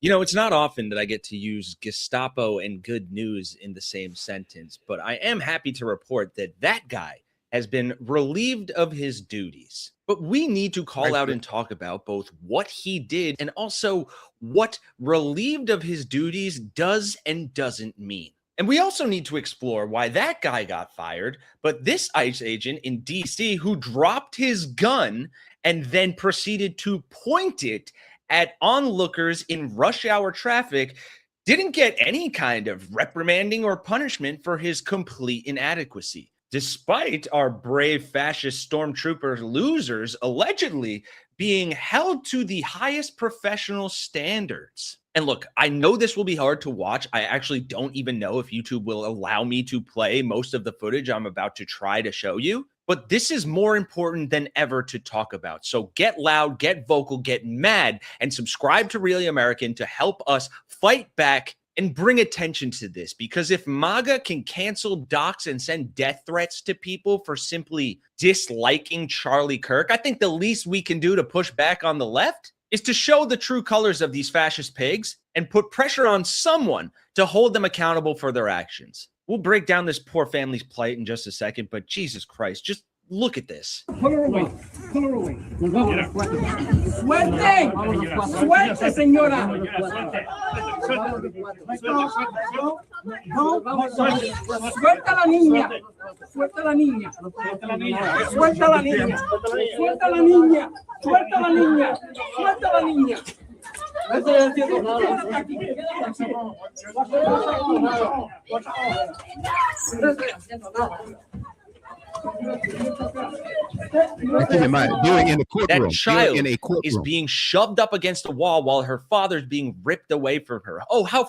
You know, it's not often that I get to use Gestapo and good news in the same sentence, but I am happy to report that that guy has been relieved of his duties. But we need to call out and talk about both what he did and also what relieved of his duties does and doesn't mean. And we also need to explore why that guy got fired, but this ICE agent in DC who dropped his gun and then proceeded to point it at onlookers in rush hour traffic didn't get any kind of reprimanding or punishment for his complete inadequacy, despite our brave fascist stormtrooper losers allegedly being held to the highest professional standards. And look, I know this will be hard to watch. I actually don't even know if YouTube will allow me to play most of the footage I'm about to try to show you. But this is more important than ever to talk about. So get loud, get vocal, get mad, and subscribe to Really American to help us fight back and bring attention to this. Because if MAGA can cancel docs and send death threats to people for simply disliking Charlie Kirk, I think the least we can do to push back on the left is to show the true colors of these fascist pigs and put pressure on someone to hold them accountable for their actions. We'll break down this poor family's plight in just a second, but Jesus Christ, just look at this. Pull her away. Pull her away. Suerte. Suerte, señora. Suelta la niña. Suelta la niña. Suelta la niña. Suelta la niña. Suelta la niña. Suelta la niña. Suelta la niña. That child is being shoved up against a wall while her father's being ripped away from her. Oh, how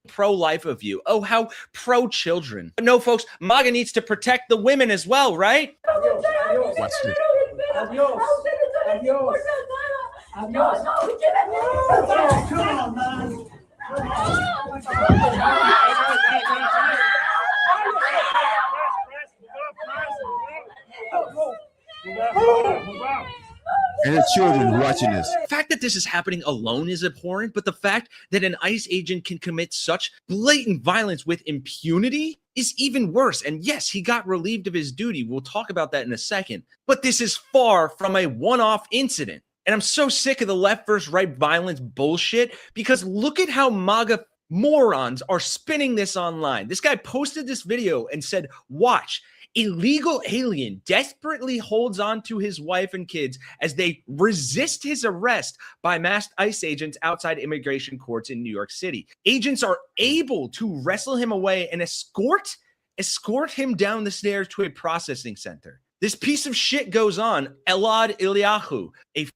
pro-life of you. Oh, how pro-children. But no, folks, MAGA needs to protect the women as well, right? Watch this. Adios. Adios. Adios. Come on, man. And the children watching this. The fact that this is happening alone is abhorrent, but the fact that an ICE agent can commit such blatant violence with impunity is even worse. And yes, he got relieved of his duty. We'll talk about that in a second. But this is far from a one-off incident. And I'm so sick of the left versus right violence bullshit, because look at how MAGA morons are spinning this online. This guy posted this video and said, watch, illegal alien desperately holds on to his wife and kids as they resist his arrest by masked ICE agents outside immigration courts in New York City. Agents are able to wrestle him away and escort him down the stairs to a processing center. This piece of shit goes on. Elad Eliyahu, a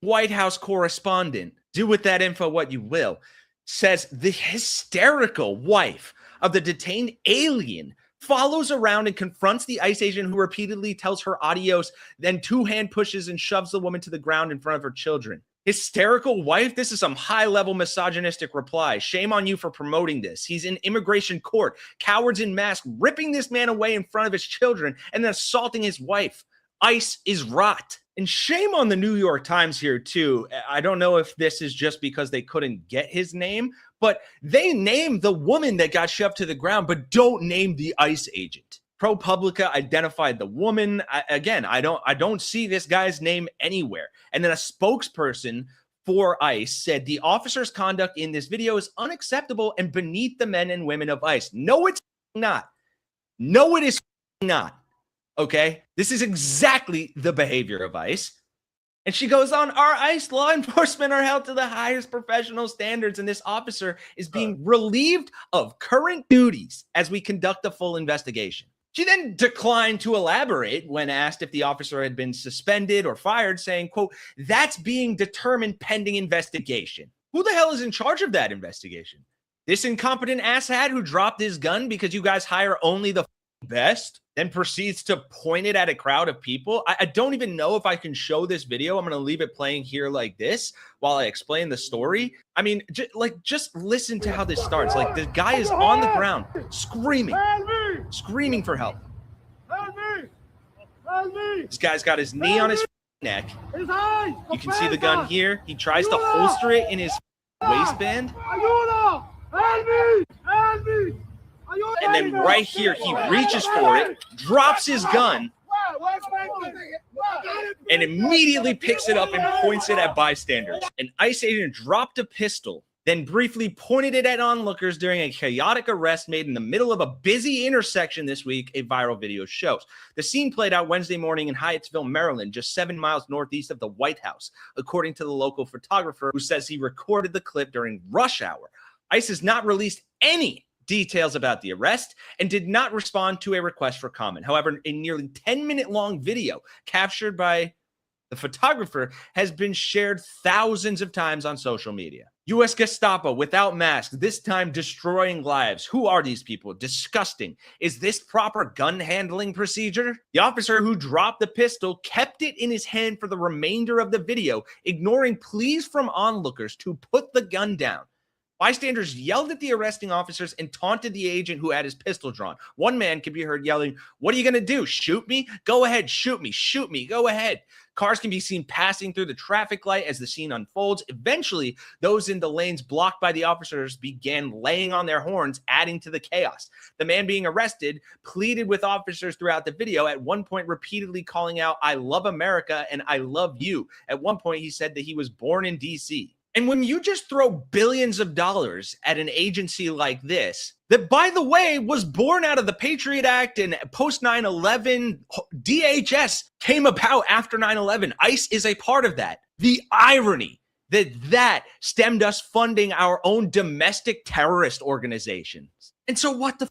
White House correspondent, do with that info what you will, says the hysterical wife of the detained alien follows around and confronts the ICE agent who repeatedly tells her adios, then two-hand pushes and shoves the woman to the ground in front of her children. Hysterical wife? This is some high-level misogynistic reply. Shame on you for promoting this. He's in immigration court. Cowards in masks ripping this man away in front of his children and then assaulting his wife. ICE is rot. And shame on the New York Times here, too. I don't know if this is just because they couldn't get his name, but they named the woman that got shoved to the ground, but don't name the ICE agent. ProPublica identified the woman. I don't see this guy's name anywhere. And then a spokesperson for ICE said the officer's conduct in this video is unacceptable and beneath the men and women of ICE. No, it's not. No, it is not. Okay? This is exactly the behavior of ICE. And she goes on, our ICE law enforcement are held to the highest professional standards, and this officer is being relieved of current duties as we conduct a full investigation. She then declined to elaborate when asked if the officer had been suspended or fired, saying, quote, that's being determined pending investigation. Who the hell is in charge of that investigation? This incompetent asshat who dropped his gun because you guys hire only the best, then proceeds to point it at a crowd of people. I don't even know if I can show this video. I'm going to leave it playing here like this while I explain the story. I mean, just listen to how this starts. Like, the guy is on the ground screaming for help. This guy's got his knee on his neck. You can see the gun here. He tries to holster it in his waistband. And then right here, he reaches for it, drops his gun, and immediately picks it up and points it at bystanders. An ICE agent dropped a pistol, then briefly pointed it at onlookers during a chaotic arrest made in the middle of a busy intersection this week, a viral video shows. The scene played out Wednesday morning in Hyattsville, Maryland, just 7 miles northeast of the White House, according to the local photographer who says he recorded the clip during rush hour. ICE has not released any details about the arrest and did not respond to a request for comment. However, a nearly 10-minute long video captured by the photographer has been shared thousands of times on social media. U.S. Gestapo without masks, this time destroying lives. Who are these people? Disgusting. Is this proper gun handling procedure? The officer who dropped the pistol kept it in his hand for the remainder of the video, ignoring pleas from onlookers to put the gun down. Bystanders yelled at the arresting officers and taunted the agent who had his pistol drawn. One man could be heard yelling, what are you going to do? Shoot me? Go ahead. Shoot me. Shoot me. Go ahead. Cars can be seen passing through the traffic light as the scene unfolds. Eventually, those in the lanes blocked by the officers began laying on their horns, adding to the chaos. The man being arrested pleaded with officers throughout the video, at one point repeatedly calling out, I love America and I love you. At one point, he said that he was born in D.C. And when you just throw billions of dollars at an agency like this, that, by the way, was born out of the Patriot Act and post 9/11, DHS came about after 9/11. ICE is a part of that. The irony that stemmed us funding our own domestic terrorist organizations. And so what the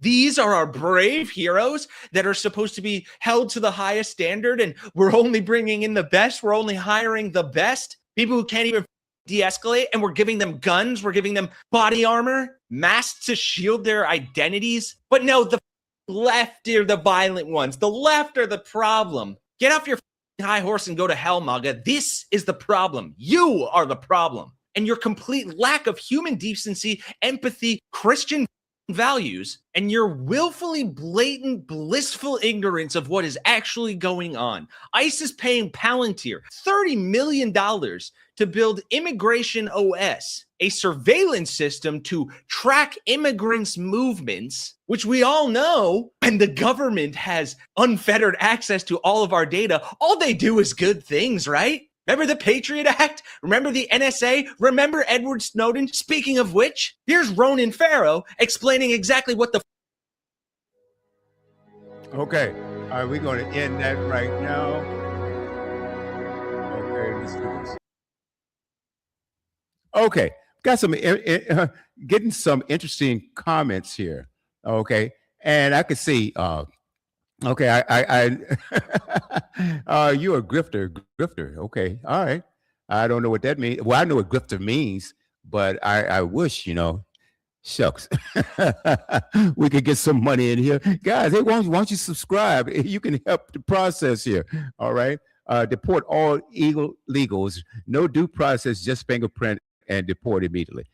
these are our brave heroes that are supposed to be held to the highest standard, and we're only bringing in the best. We're only hiring the best. People who can't even de-escalate, and we're giving them guns, we're giving them body armor, masks to shield their identities. But no, the left are the violent ones. The left are the problem. Get off your high horse and go to hell, MAGA. This is the problem. You are the problem. And your complete lack of human decency, empathy, Christian values, and your willfully blatant, blissful ignorance of what is actually going on. ICE is paying Palantir $30 million to build Immigration OS, a surveillance system to track immigrants' movements, which we all know, and the government has unfettered access to all of our data. All they do is good things, right? Remember the Patriot Act? Remember the NSA? Remember Edward Snowden? Speaking of which, here's Ronan Farrow explaining exactly what the Okay. All right, we're going to end that right now. Okay, let's do this. Okay, got some getting some interesting comments here. Okay, and I could see. Okay, you're a grifter. Okay, all right. I don't know what that means. Well, I know what grifter means, but I wish, shucks, we could get some money in here, guys. Hey, why don't you subscribe? You can help the process here. All right. deport all illegals, no due process, just fingerprint and deport immediately.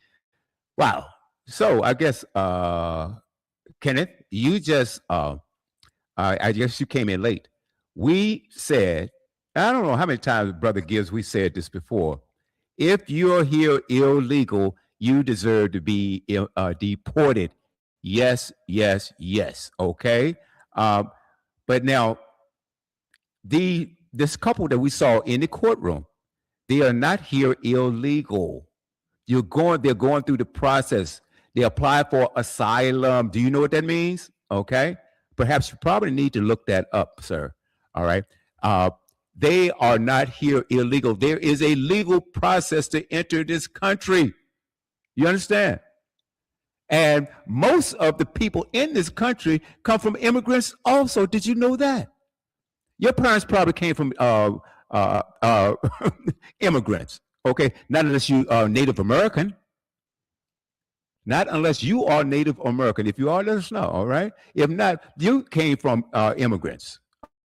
Wow. So I guess, Kenneth, you just, I guess you came in late. We said, I don't know how many times, Brother Gibbs, we said this before. If you're here illegal, you deserve to be deported. Yes, yes, yes. Okay. But now, this couple that we saw in the courtroom, they are not here illegal. They're going through the process. They apply for asylum. Do you know what that means? Okay. Perhaps you probably need to look that up, sir. All right. They are not here illegal. There is a legal process to enter this country. You understand? And most of the people in this country come from immigrants also. Did you know that? Your parents probably came from immigrants. Okay. Not unless you are Native American. Not unless you are Native American. If you are, let us know. All right. If not, you came from immigrants.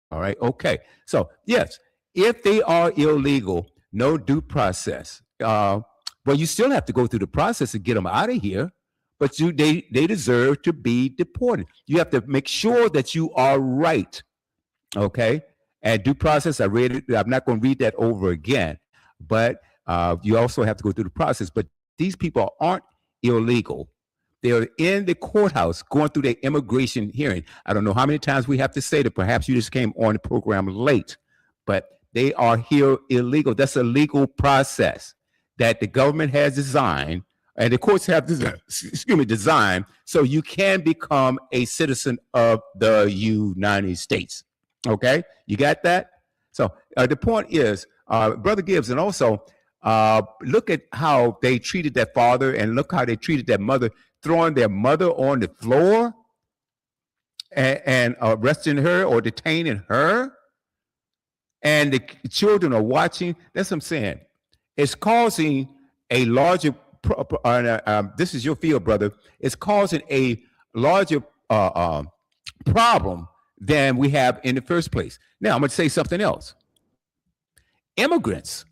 All right. Okay. So yes, if they are illegal, no due process. Well, you still have to go through the process to get them out of here. But they deserve to be deported. You have to make sure that you are right. Okay. And due process, I read it. I'm not going to read that over again. But you also have to go through the process. But these people aren't illegal. They're in the courthouse going through their immigration hearing. I don't know how many times we have to say that. Perhaps you just came on the program late, but they are here illegal. That's a legal process that the government has designed, and the courts have designed, so you can become a citizen of the United States. Okay, you got that? So the point is, Brother Gibbs, and also look at how they treated that father, and look how they treated that mother, throwing their mother on the floor and arresting her or detaining her. And the children are watching. That's what I'm saying. It's causing a larger, this is your field, brother. It's causing a larger problem than we have in the first place. Now, I'm going to say something else. Immigrants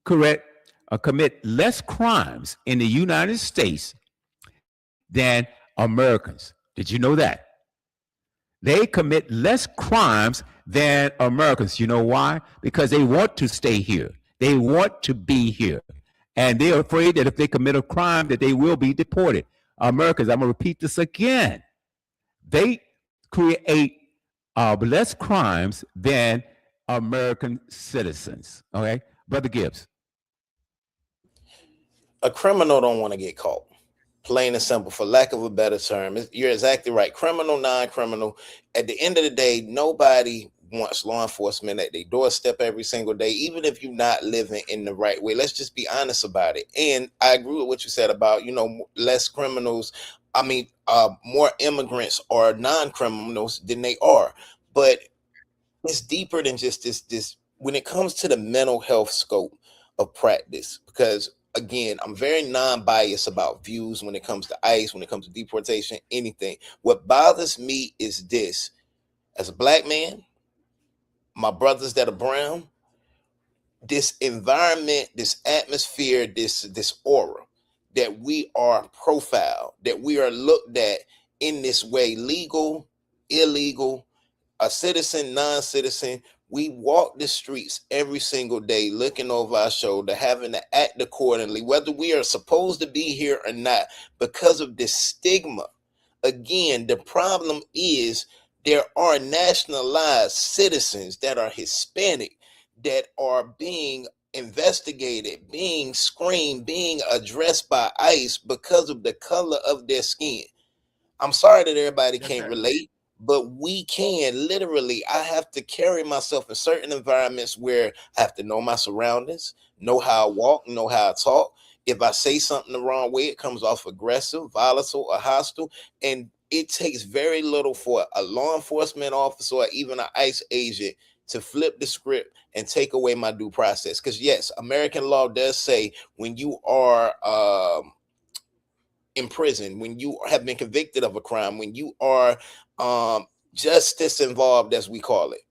commit less crimes in the United States than Americans. Did you know that? They commit less crimes than Americans. You know why? Because they want to stay here. They want to be here. And they're afraid that if they commit a crime, that they will be deported. Americans, I'm going to repeat this again. They create less crimes than American citizens. Okay? Brother Gibbs. A criminal don't want to get caught. Plain and simple, for lack of a better term. You're exactly right. Criminal, non-criminal. At the end of the day, nobody wants law enforcement at their doorstep every single day, even if you're not living in the right way. Let's just be honest about it. And I agree with what you said about, less criminals. I mean, more immigrants are non-criminals than they are. But it's deeper than just this when it comes to the mental health scope of practice, because again, I'm very non-biased about views when it comes to ICE, when it comes to deportation, anything. What bothers me is this: as a black man, my brothers that are brown, this environment, this atmosphere, this aura that we are profiled, that we are looked at in this way, legal, illegal, a citizen, non-citizen. We walk the streets every single day looking over our shoulder, having to act accordingly, whether we are supposed to be here or not, because of this stigma. Again, the problem is there are nationalized citizens that are Hispanic that are being investigated, being screened, being addressed by ICE because of the color of their skin. I'm sorry that everybody can't relate, but we can. Literally, I have to carry myself in certain environments where I have to know my surroundings, know how I walk, know how I talk. If I say something the wrong way, it comes off aggressive, volatile, or hostile. And it takes very little for a law enforcement officer or even an ICE agent to flip the script and take away my due process. Because yes, American law does say when you are in prison, when you have been convicted of a crime, when you are justice involved, as we call it,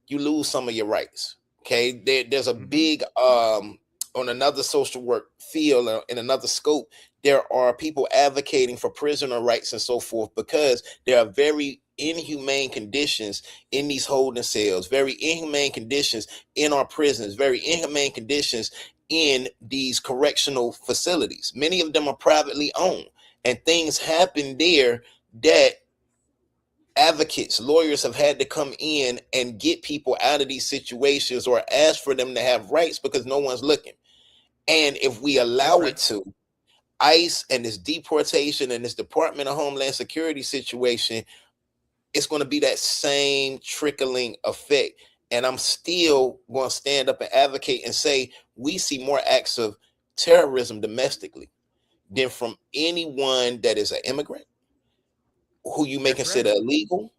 you lose some of your rights. Okay, there's a big on another social work field in another scope. There are people advocating for prisoner rights and so forth because there are very inhumane conditions in these holding cells, very inhumane conditions in our prisons, very inhumane conditions in these correctional facilities. Many of them are privately owned, and things happen there that advocates, lawyers have had to come in and get people out of these situations or ask for them to have rights because no one's looking. And if we allow it to, ICE and this deportation and this Department of Homeland Security situation, it's going to be that same trickling effect. And I'm still going to stand up and advocate and say we see more acts of terrorism domestically than from anyone that is an immigrant who you may consider illegal.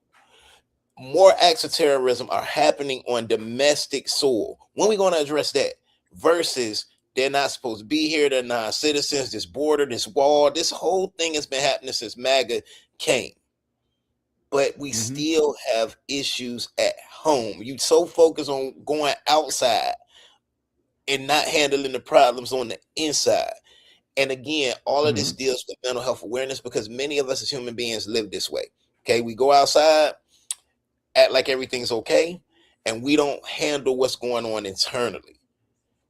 More acts of terrorism are happening on domestic soil. When are we going to address that? Versus they're not supposed to be here, they're non-citizens, this border, this wall, this whole thing has been happening since MAGA came. But we still have issues at home. You so focused on going outside and not handling the problems on the inside. And again, all of this deals with mental health awareness because many of us as human beings live this way. Okay, we go outside, act like everything's okay, and we don't handle what's going on internally.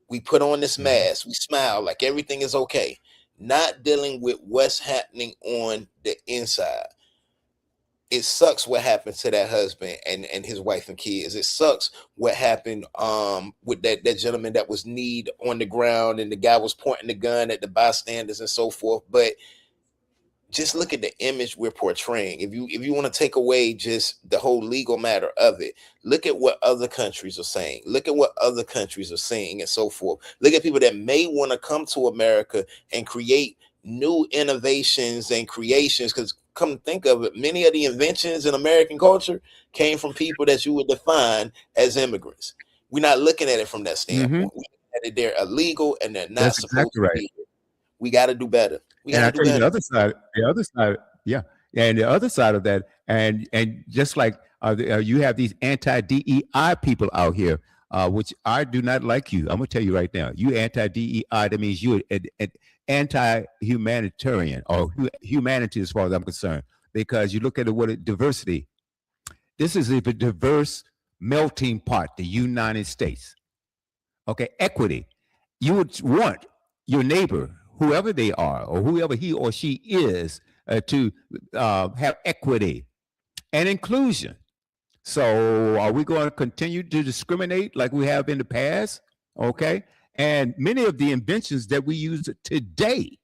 We put on this mask, we smile like everything is okay, not dealing with what's happening on the inside. It sucks what happened to that husband and his wife and kids. It sucks what happened with that gentleman that was kneed on the ground and the guy was pointing the gun at the bystanders and so forth. But just look at the image we're portraying. If you want to take away just the whole legal matter of it, look at what other countries are saying. Look at what other countries are saying and so forth. Look at people that may want to come to America and create new innovations and creations, because come to think of it, many of the inventions in American culture came from people that you would define as immigrants. We're not looking at it from that standpoint. We're looking at it, they're illegal and they're not supposed to be here. We got to do better. And I tell you, the other side, yeah, and the other side of that, and just like you have these anti-DEI people out here, which I do not like you. I'm gonna tell you right now, you anti-DEI. That means you're an anti-humanitarian or humanity, as far as I'm concerned, because you look at what diversity. This is a diverse melting pot, the United States. Okay, equity. You would want your neighbor, whoever they are, or whoever he or she is, to have equity and inclusion. So are we going to continue to discriminate like we have in the past? Okay. And many of the inventions that we use today,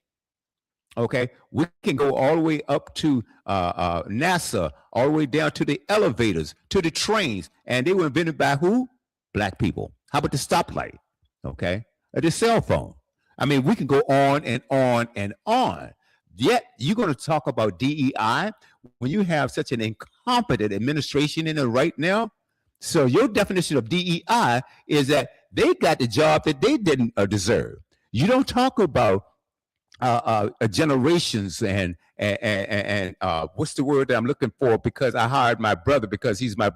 okay, we can go all the way up to NASA, all the way down to the elevators, to the trains, and they were invented by who? Black people. How about the stoplight? Okay. The cell phone. I mean, we can go on and on and on. Yet you're going to talk about DEI when you have such an incompetent administration in it right now. So your definition of DEI is that they got the job that they didn't deserve. You don't talk about generations and what's the word that I'm looking for? Because I hired my brother because he's my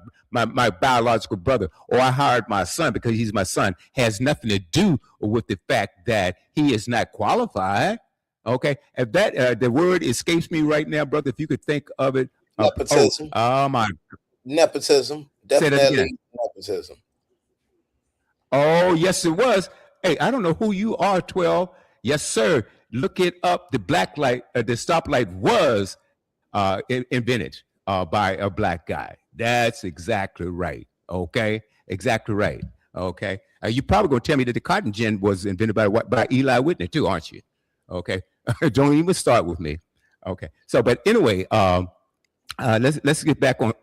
biological brother, or I hired my son because he's my son. Has nothing to do with the fact that he is not qualified. Okay, if that the word escapes me right now, brother, if you could think of it. Nepotism. Oh my. Nepotism. Definitely nepotism. Oh yes, it was. Hey, I don't know who you are. 12. Yes, sir. Look it up. The black light, the stoplight was invented by a black guy. That's exactly right. Okay, exactly right. Okay, you probably gonna tell me that the cotton gin was invented by Eli Whitney too, aren't you? Okay, don't even start with me. Okay, so but anyway, let's get back on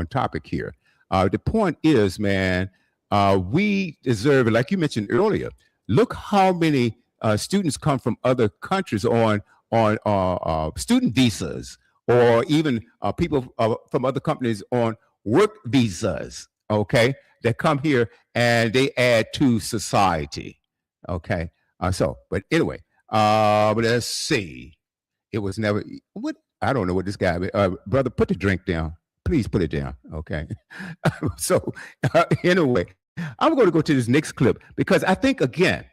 topic here. The point is, man, we deserve it, like you mentioned earlier. Look how many students come from other countries on student visas, or even people from other companies on work visas. Okay, that come here and they add to society. Okay, but anyway, let's see. It was never what I don't know what this guy, brother. Put the drink down. Please put it down. Okay. So anyway, I'm going to go to this next clip because I think again,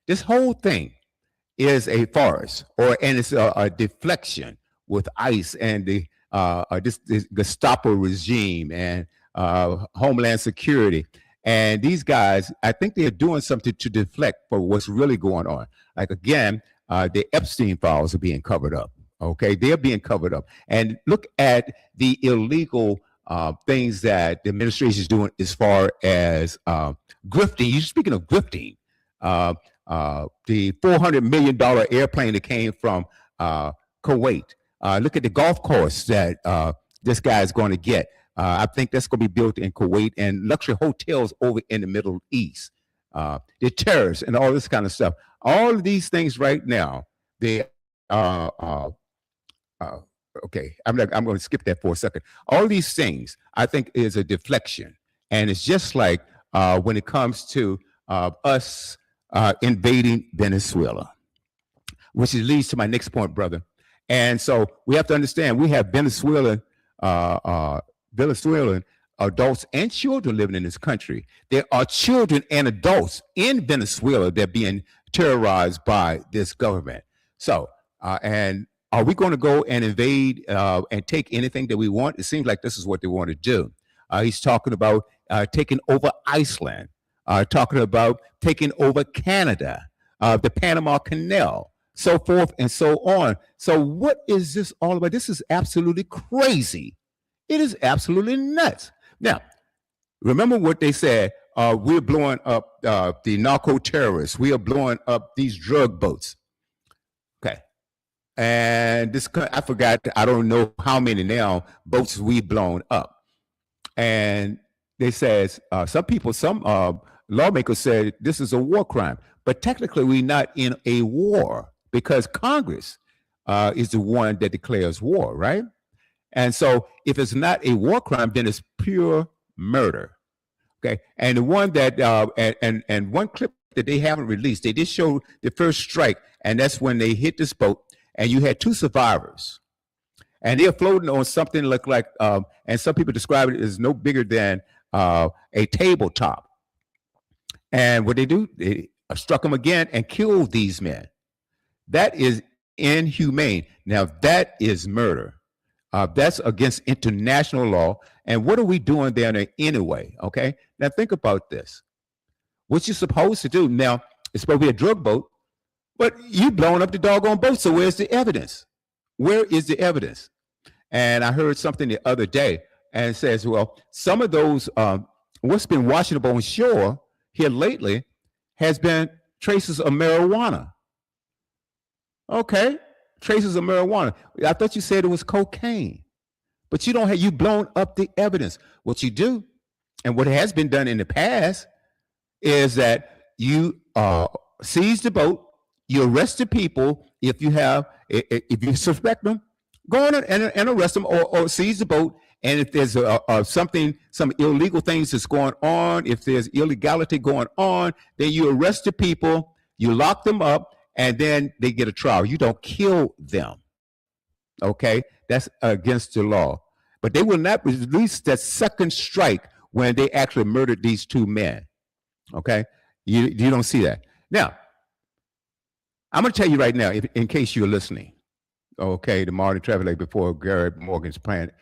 this whole thing is a farce, and it's a deflection with ICE and this Gestapo regime and Homeland Security. And these guys, I think they're doing something to deflect for what's really going on. Like again, the Epstein files are being covered up. Okay, they're being covered up. And look at the illegal things that the administration is doing as far as grifting. You're speaking of grifting. The $400 million airplane that came from Kuwait. Look at the golf course that this guy is going to get. I think that's going to be built in Kuwait and luxury hotels over in the Middle East. The terrorists and all this kind of stuff. All of these things right now, they okay, I'm going to skip that for a second. All these things, I think, is a deflection. And it's just like when it comes to us invading Venezuela, which leads to my next point, brother. And so we have to understand we have Venezuelan adults and children living in this country. There are children and adults in Venezuela that are being terrorized by this government. So, and are we going to go and invade and take anything that we want? It seems like this is what they want to do. He's talking about taking over Iceland, talking about taking over Canada, the Panama Canal, so forth and so on. So what is this all about? This is absolutely crazy. It is absolutely nuts. Now, remember what they said. We're blowing up the narco terrorists. We are blowing up these drug boats. Okay. And this, I forgot, I don't know how many now boats we've blown up. And they says, some lawmakers said this is a war crime. But technically, we're not in a war because Congress is the one that declares war, right? And so if it's not a war crime, then it's pure murder. Okay. And the one that and one clip that they haven't released, they did show the first strike, and that's when they hit this boat, and you had two survivors, and they're floating on something like and some people describe it as no bigger than a tabletop. And what they do, they struck them again and killed these men. That is inhumane. Now that is murder. That's against international law. And what are we doing down there anyway? Okay. Now think about this. What you're supposed to do now, it's supposed to be a drug boat, but you blowing up the doggone boat. So where's the evidence? Where is the evidence? And I heard something the other day, and it says, well, some of those, what's been washing up on shore here lately has been traces of marijuana. Okay. Traces of marijuana. I thought you said it was cocaine, but you don't have, you blown up the evidence. What you do, and what has been done in the past, is that you seize the boat, you arrest the people. If you have, if you suspect them, go on and arrest them, or seize the boat. And if there's some illegal things that's going on, if there's illegality going on, then you arrest the people, you lock them up, and then they get a trial. You don't kill them. Okay? That's against the law. But they will not release that second strike when they actually murdered these two men. Okay? You don't see that. Now, I'm going to tell you right now, in case you're listening, okay, the Martin traffic light before Garrett Morgan's patent,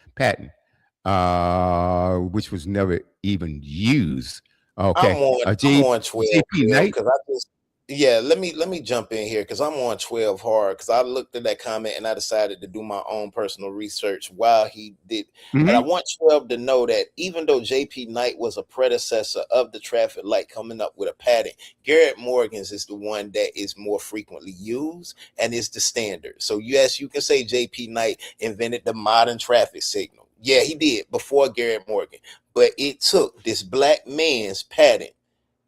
which was never even used. Okay. I'm on 12 because I just, yeah, let me jump in here because I'm on 12 hard because I looked at that comment and I decided to do my own personal research while he did. And I want 12 to know that even though JP Knight was a predecessor of the traffic light coming up with a patent, Garrett Morgan's is the one that is more frequently used and is the standard. So yes, you can say JP Knight invented the modern traffic signal. Yeah, he did before Garrett Morgan, but it took this black man's patent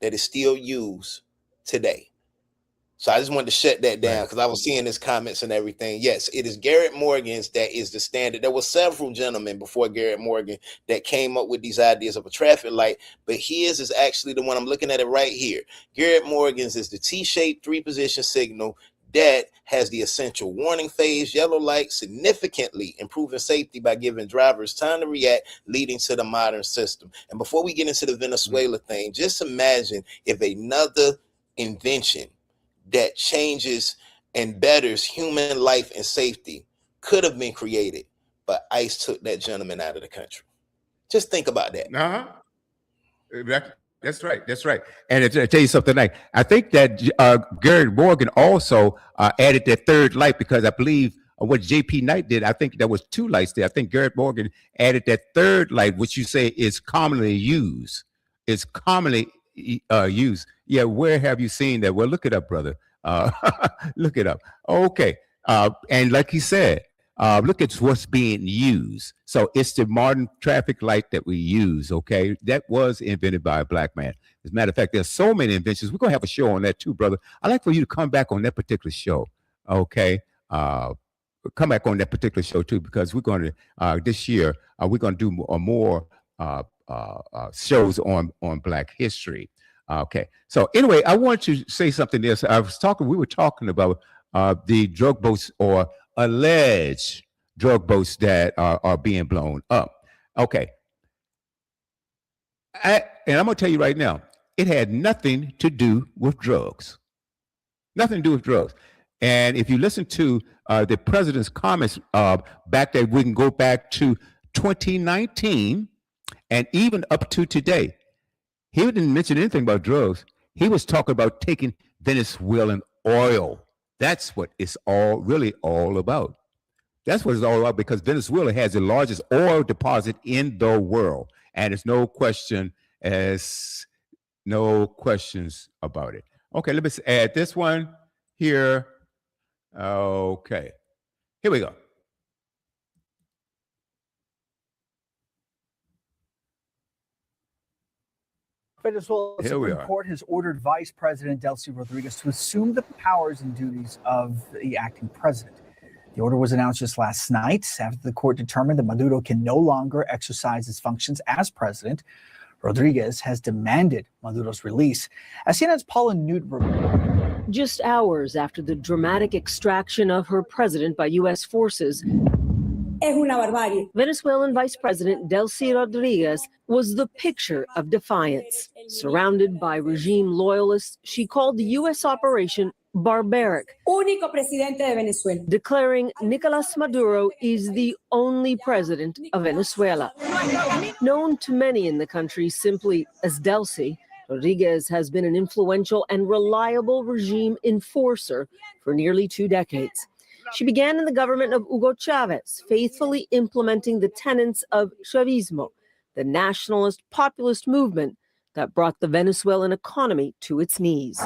that is still used today. So I just wanted to shut that down because I was seeing his comments and everything. Yes, it is Garrett Morgan's that is the standard. There were several gentlemen before Garrett Morgan that came up with these ideas of a traffic light, but his is actually the one I'm looking at it right here. Garrett Morgan's is the T-shaped 3-position signal that has the essential warning phase, yellow light, significantly improving safety by giving drivers time to react, leading to the modern system. And before we get into the Venezuela thing, just imagine if another invention that changes and betters human life and safety could have been created, but ICE took that gentleman out of the country. Just think about that. That's right. That's right. And to tell you something, like I think that Gary Morgan also added that third light, because I believe what JP Knight did, I think there was 2 lights there. I think Garrett Morgan added that third light, which you say is commonly used. It's commonly used. Yeah, where have you seen that? Well, look it up, brother. Look it up. Okay. And like he said, look at what's being used. So it's the modern traffic light that we use, okay? That was invented by a black man. As a matter of fact, there's so many inventions. We're going to have a show on that too, brother. I'd like for you to come back on that particular show, okay? Come back on that particular show too, because we're going to, this year, we're going to do more shows on Black history. Okay. So anyway, I want to say something else. We were talking about the drug boats or alleged drug boats that are being blown up. Okay. And I'm going to tell you right now, it had nothing to do with drugs. Nothing to do with drugs. And if you listen to the president's comments back there, we can go back to 2019 and even up to today. He didn't mention anything about drugs. He was talking about taking Venezuelan oil. That's what it's really all about. That's what it's all about, because Venezuela has the largest oil deposit in the world. And there's no questions about it. Okay, let me add this one here. Okay, here we go. Venezuela Supreme Court has ordered Vice President Delcy Rodriguez to assume the powers and duties of the acting president. The order was announced just last night after the court determined that Maduro can no longer exercise his functions as president. Rodriguez has demanded Maduro's release. As CNN's Paula Newt reported. Just hours after the dramatic extraction of her president by U.S. forces, Venezuelan Vice President Delcy Rodriguez was the picture of defiance. Surrounded by regime loyalists, she called the U.S. operation barbaric, declaring Nicolas Maduro is the only president of Venezuela. Known to many in the country simply as Delcy, Rodriguez has been an influential and reliable regime enforcer for nearly 2 decades. She began in the government of Hugo Chavez, faithfully implementing the tenets of Chavismo, the nationalist populist movement that brought the Venezuelan economy to its knees.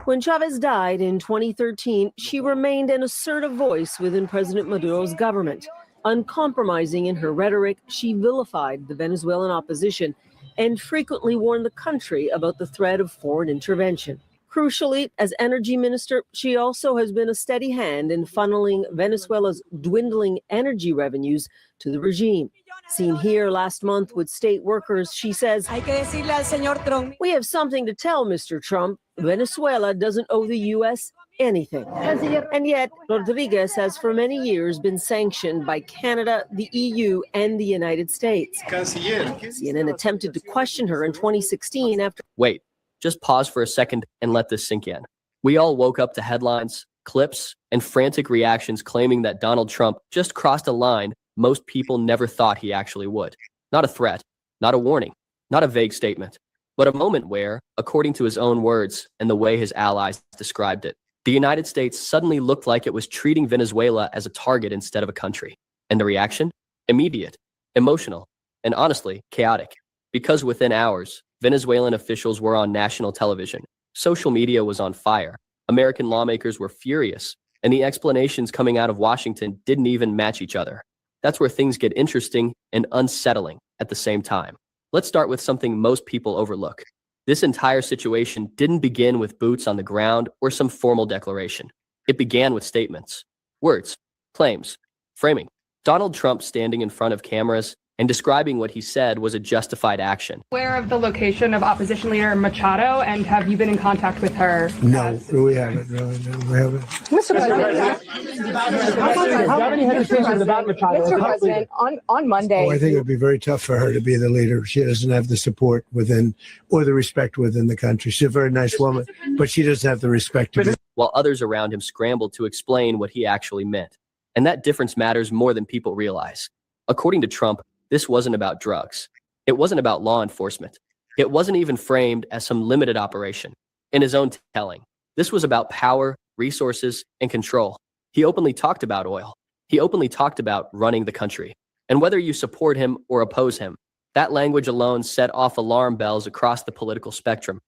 When Chavez died in 2013, she remained an assertive voice within President Maduro's government. Uncompromising in her rhetoric, she vilified the Venezuelan opposition and frequently warned the country about the threat of foreign intervention. Crucially, as energy minister, she also has been a steady hand in funneling Venezuela's dwindling energy revenues to the regime. Seen here last month with state workers, she says, "We have something to tell Mr. Trump. Venezuela doesn't owe the U.S. anything." And yet, Rodriguez has for many years been sanctioned by Canada, the EU, and the United States. CNN attempted to question her in 2016 after... Wait, just pause for a second and let this sink in. We all woke up to headlines, clips, and frantic reactions claiming that Donald Trump just crossed a line most people never thought he actually would. Not a threat, not a warning, not a vague statement, but a moment where, according to his own words and the way his allies described it, the United States suddenly looked like it was treating Venezuela as a target instead of a country. And the reaction? Immediate, emotional, and honestly, chaotic. Because within hours, Venezuelan officials were on national television. Social media was on fire. American lawmakers were furious, and the explanations coming out of Washington didn't even match each other. That's where things get interesting and unsettling at the same time. Let's start with something most people overlook. This entire situation didn't begin with boots on the ground or some formal declaration. It began with statements, words, claims, framing. Donald Trump standing in front of cameras, and describing what he said was a justified action. Aware of the location of opposition leader Machado, and have you been in contact with her? No, we haven't. No, we haven't. Mr. President, do you have any hesitations about Machado? Mr. President, on Monday. Oh, I think it would be very tough for her to be the leader. She doesn't have the support within or the respect within the country. She's a very nice woman, but she doesn't have the respect to be. While others around him scrambled to explain what he actually meant. And that difference matters more than people realize. According to Trump, this wasn't about drugs. It wasn't about law enforcement. It wasn't even framed as some limited operation. In his own telling, this was about power, resources, and control. He openly talked about oil. He openly talked about running the country. And whether you support him or oppose him, that language alone set off alarm bells across the political spectrum.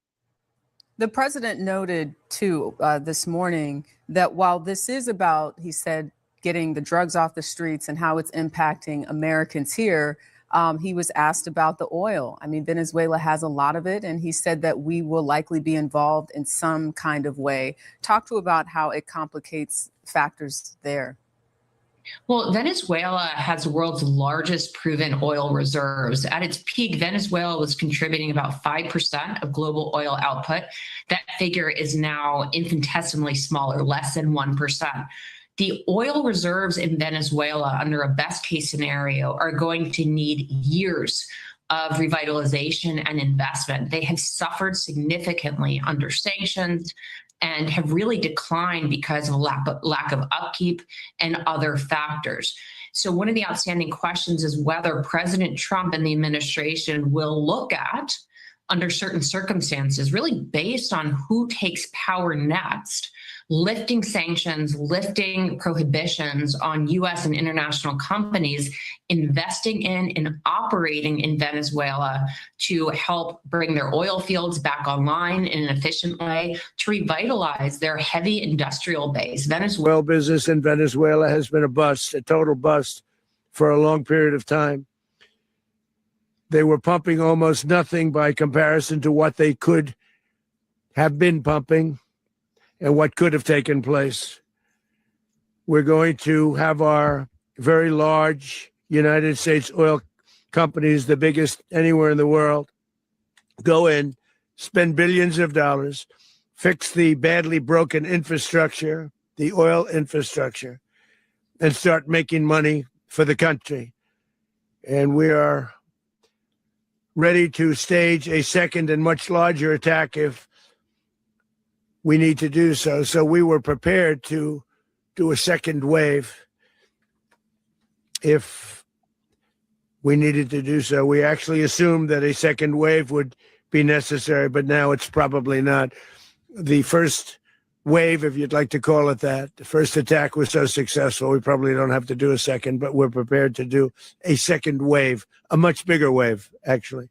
The president noted, too, this morning that while this is about, he said, getting the drugs off the streets and how it's impacting Americans here, he was asked about the oil. I mean, Venezuela has a lot of it, and he said that we will likely be involved in some kind of way. Talk to about how it complicates factors there. Well, Venezuela has the world's largest proven oil reserves. At its peak, Venezuela was contributing about 5% of global oil output. That figure is now infinitesimally smaller, less than 1%. The oil reserves in Venezuela, under a best case scenario, are going to need years of revitalization and investment. They have suffered significantly under sanctions and have really declined because of lack of upkeep and other factors. So one of the outstanding questions is whether President Trump and the administration will look at, under certain circumstances, really based on who takes power next, lifting sanctions, lifting prohibitions on U.S. and international companies investing in and operating in Venezuela to help bring their oil fields back online in an efficient way, to revitalize their heavy industrial base. Venezuela Oil business in Venezuela has been a bust, a total bust for a long period of time. They were pumping almost nothing by comparison to what they could have been pumping and what could have taken place. We're going to have our very large United States oil companies, the biggest anywhere in the world, go in, spend billions of dollars, fix the badly broken infrastructure, the oil infrastructure, and start making money for the country. And we are ready to stage a second and much larger attack if we need to do so. So we were prepared to do a second wave if we needed to do so. We actually assumed that a second wave would be necessary, but now it's probably not. The first wave, if you'd like to call it that, the first attack was so successful, we probably don't have to do a second, but we're prepared to do a second wave, a much bigger wave, actually.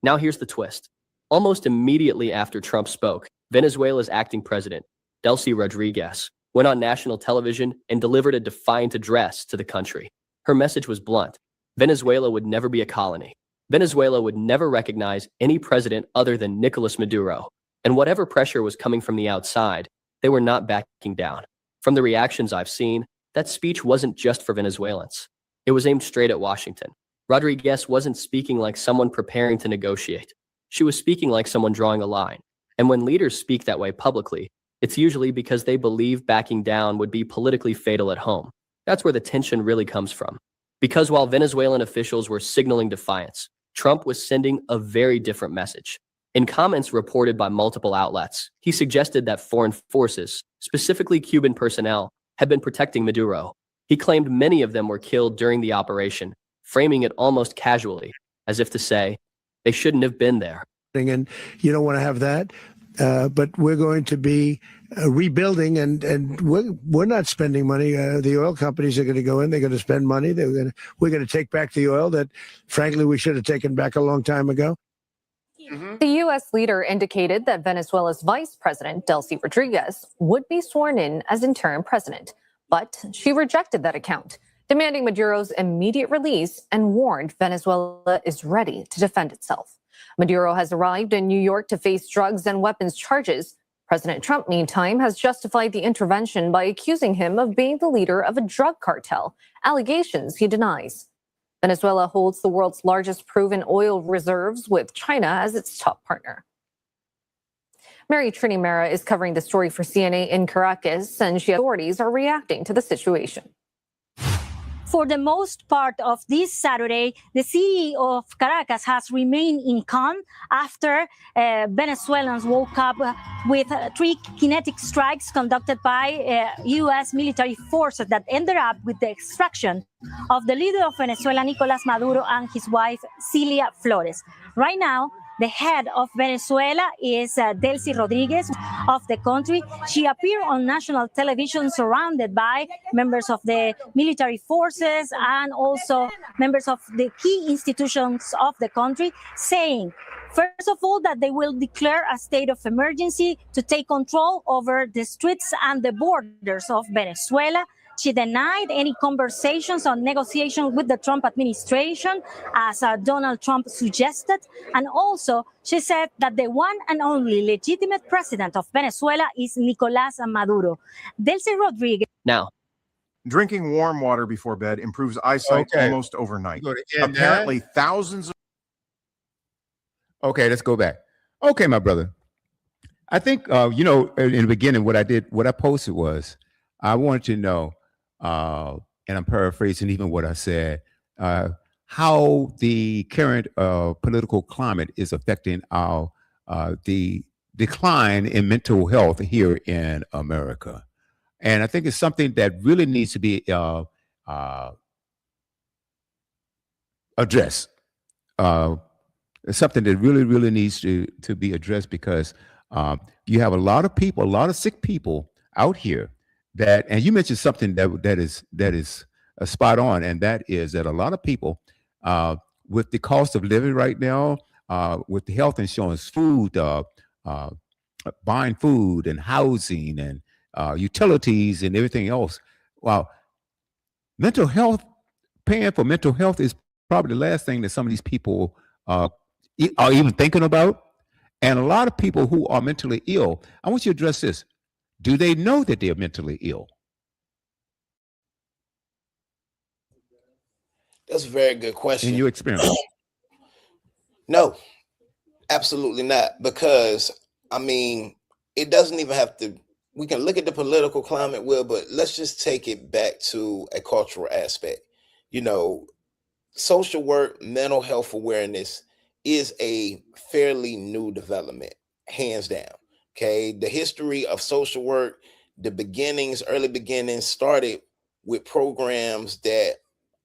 Now here's the twist. Almost immediately after Trump spoke, Venezuela's acting president, Delcy Rodriguez, went on national television and delivered a defiant address to the country. Her message was blunt. Venezuela would never be a colony. Venezuela would never recognize any president other than Nicolas Maduro. And whatever pressure was coming from the outside, they were not backing down. From the reactions I've seen, that speech wasn't just for Venezuelans. It was aimed straight at Washington. Rodriguez wasn't speaking like someone preparing to negotiate. She was speaking like someone drawing a line. And when leaders speak that way publicly, it's usually because they believe backing down would be politically fatal at home. That's where the tension really comes from. Because while Venezuelan officials were signaling defiance, Trump was sending a very different message. In comments reported by multiple outlets, he suggested that foreign forces, specifically Cuban personnel, had been protecting Maduro. He claimed many of them were killed during the operation, framing it almost casually, as if to say, they shouldn't have been there. And you don't want to have that, but we're going to be rebuilding, and we're not spending money. The oil companies are going to go in, they're going to spend money. We're going to take back the oil that, frankly, we should have taken back a long time ago. The U.S. leader indicated that Venezuela's Vice President, Delcy Rodriguez, would be sworn in as interim president, but she rejected that account, demanding Maduro's immediate release and warned Venezuela is ready to defend itself. Maduro has arrived in New York to face drugs and weapons charges. President Trump, meantime, has justified the intervention by accusing him of being the leader of a drug cartel, allegations he denies. Venezuela holds the world's largest proven oil reserves, with China as its top partner. Mary Trini Mera is covering the story for CNA in Caracas, and authorities are reacting to the situation. For the most part of this Saturday, the city of Caracas has remained in calm after Venezuelans woke up with 3 kinetic strikes conducted by U.S. military forces that ended up with the extraction of the leader of Venezuela, Nicolás Maduro, and his wife, Cilia Flores. Right now, the head of Venezuela is Delcy Rodriguez of the country. She appeared on national television surrounded by members of the military forces and also members of the key institutions of the country, saying, first of all, that they will declare a state of emergency to take control over the streets and the borders of Venezuela. She denied any conversations or negotiation with the Trump administration, as Donald Trump suggested. And also, she said that the one and only legitimate president of Venezuela is Nicolás Maduro. Delcy Rodriguez. Now, drinking warm water before bed improves eyesight almost overnight. Apparently, thousands of. Okay, let's go back. Okay, my brother. I think, in the beginning, what I posted was, I wanted to know, and I'm paraphrasing even what I said, how the current political climate is affecting the decline in mental health here in America. And I think it's something that really needs to be addressed. It's something that really, really needs to be addressed, because you have a lot of people, a lot of sick people out here that, and you mentioned something that is spot on, and that is that a lot of people, with the cost of living right now, with the health insurance, food, buying food and housing and utilities and everything else, well, mental health, paying for mental health is probably the last thing that some of these people are even thinking about. And a lot of people who are mentally ill, I want you to address this. Do they know that they're mentally ill? That's a very good question. In your experience? No, absolutely not. Because, I mean, it doesn't even have to, we can look at the political climate, Will, but let's just take it back to a cultural aspect. Social work, mental health awareness is a fairly new development, hands down. Okay, the history of social work, the early beginnings started with programs that,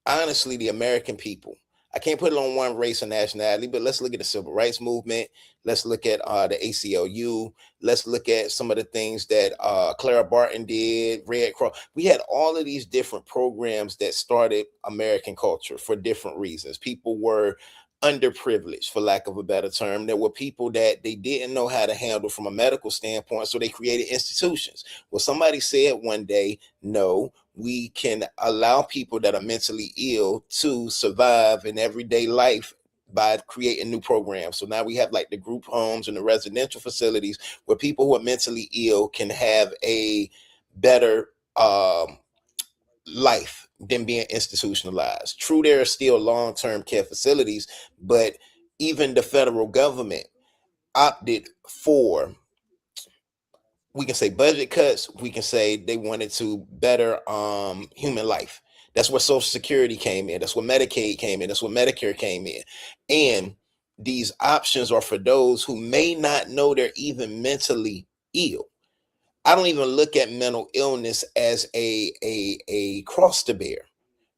honestly, the American people, I can't put it on one race or nationality, but let's look at the civil rights movement. Let's look at the ACLU. Let's look at some of the things that Clara Barton did, Red Cross. We had all of these different programs that started American culture for different reasons. People were underprivileged, for lack of a better term. There were people that they didn't know how to handle from a medical standpoint, so they created institutions. Well, somebody said one day, no, we can allow people that are mentally ill to survive in everyday life by creating new programs. So now we have like the group homes and the residential facilities where people who are mentally ill can have a better life than being institutionalized. True, there are still long-term care facilities, but even the federal government opted for, we can say, budget cuts. We can say they wanted to better human life. That's where Social Security came in. That's where Medicaid came in. That's where Medicare came in. And these options are for those who may not know they're even mentally ill. I don't even look at mental illness as a cross to bear.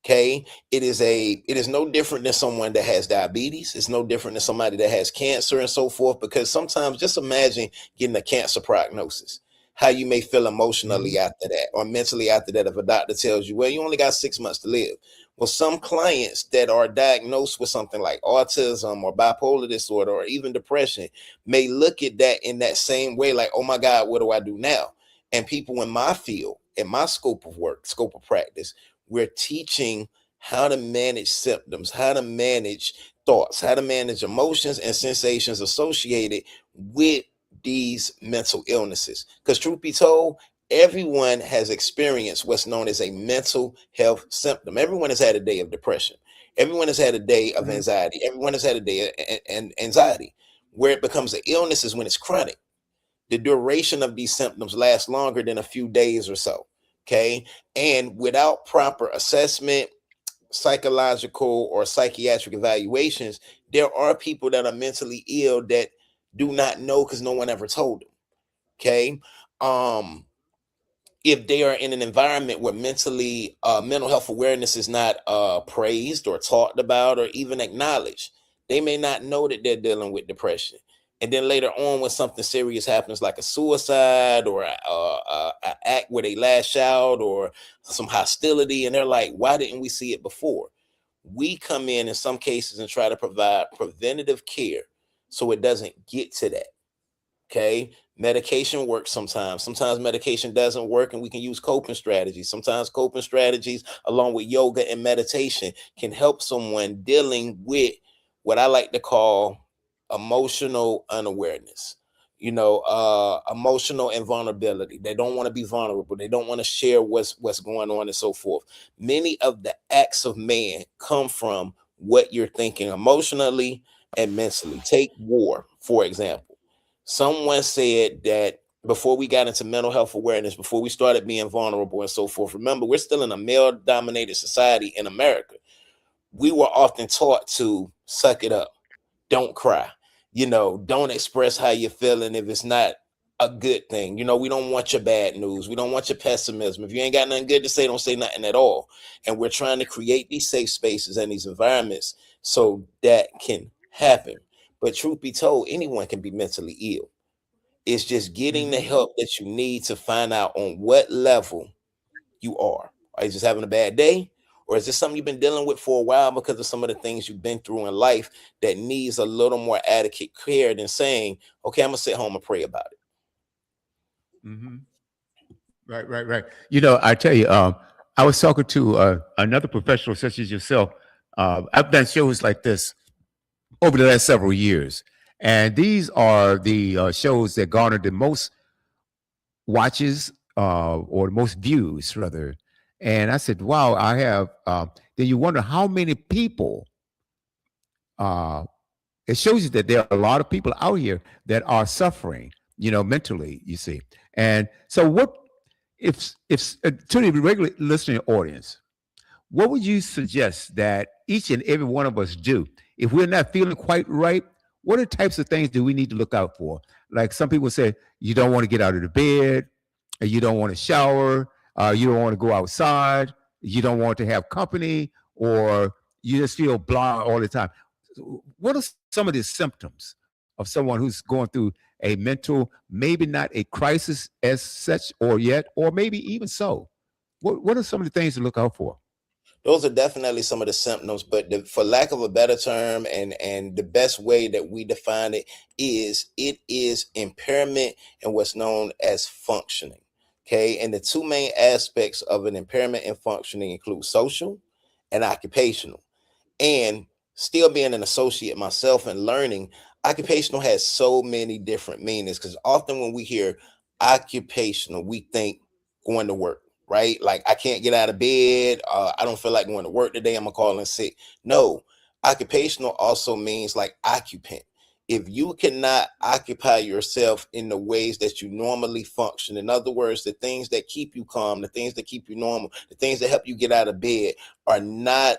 Okay, it is no different than someone that has diabetes. It's no different than somebody that has cancer and so forth. Because sometimes, just imagine getting a cancer prognosis, how you may feel emotionally after that or mentally after that. If a doctor tells you, well, you only got 6 months to live. Well, some clients that are diagnosed with something like autism or bipolar disorder or even depression may look at that in that same way, like, oh my God, what do I do now? And people in my field, in my scope of work, scope of practice, we're teaching how to manage symptoms, how to manage thoughts, how to manage emotions and sensations associated with these mental illnesses. Because truth be told, everyone has experienced what's known as a mental health symptom. Everyone has had a day of depression. Everyone has had a day of anxiety. Everyone has had a day of anxiety. Where it becomes an illness is when it's chronic. The duration of these symptoms lasts longer than a few days or so. Okay. And without proper assessment, psychological or psychiatric evaluations, there are people that are mentally ill that do not know because no one ever told them. Okay. If they are in an environment where mental health awareness is not praised or talked about or even acknowledged, they may not know that they're dealing with depression. And then later on, when something serious happens, like a suicide or a act where they lash out or some hostility, and they're like, why didn't we see it before? We come in some cases and try to provide preventative care so it doesn't get to that. Okay. Medication works sometimes. Sometimes medication doesn't work, and we can use coping strategies. Sometimes coping strategies, along with yoga and meditation, can help someone dealing with what I like to call emotional unawareness. Emotional invulnerability. They don't want to be vulnerable. They don't want to share what's going on and so forth. Many of the acts of man come from what you're thinking emotionally and mentally. Take war, for example. Someone said that before we got into mental health awareness, before we started being vulnerable and so forth, remember, we're still in a male-dominated society in America. We were often taught to suck it up, don't cry, don't express how you're feeling if it's not a good thing. We don't want your bad news. We don't want your pessimism. If you ain't got nothing good to say, don't say nothing at all. And we're trying to create these safe spaces and these environments so that can happen. But truth be told, anyone can be mentally ill. It's just getting the help that you need to find out on what level you are. Are you just having a bad day? Or is this something you've been dealing with for a while because of some of the things you've been through in life that needs a little more adequate care than saying, okay, I'm going to sit home and pray about it. Mm-hmm. Right. I tell you, I was talking to another professional such as yourself. I've done shows like this over the last several years. And these are the shows that garnered the most watches or the most views, rather. And I said, wow, I have. Then you wonder how many people, it shows you that there are a lot of people out here that are suffering, mentally, you see. And so if to the regular listening audience, what would you suggest that each and every one of us do if we're not feeling quite right? What are the types of things do we need to look out for? Like some people say, you don't want to get out of the bed, you don't want to shower, you don't want to go outside, you don't want to have company, or you just feel blah all the time. What are some of the symptoms of someone who's going through a mental, maybe not a crisis as such or yet, or maybe even so? What are some of the things to look out for? Those are definitely some of the symptoms, but for lack of a better term, and the best way that we define it is impairment and what's known as functioning. Okay. And the two main aspects of an impairment in functioning include social and occupational. And still being an associate myself and learning, occupational has so many different meanings, because often when we hear occupational, we think going to work, right? Like, I can't get out of bed. I don't feel like going to work today. I'm gonna call in sick. No, occupational also means like occupant. If you cannot occupy yourself in the ways that you normally function, in other words, the things that keep you calm, the things that keep you normal, the things that help you get out of bed are not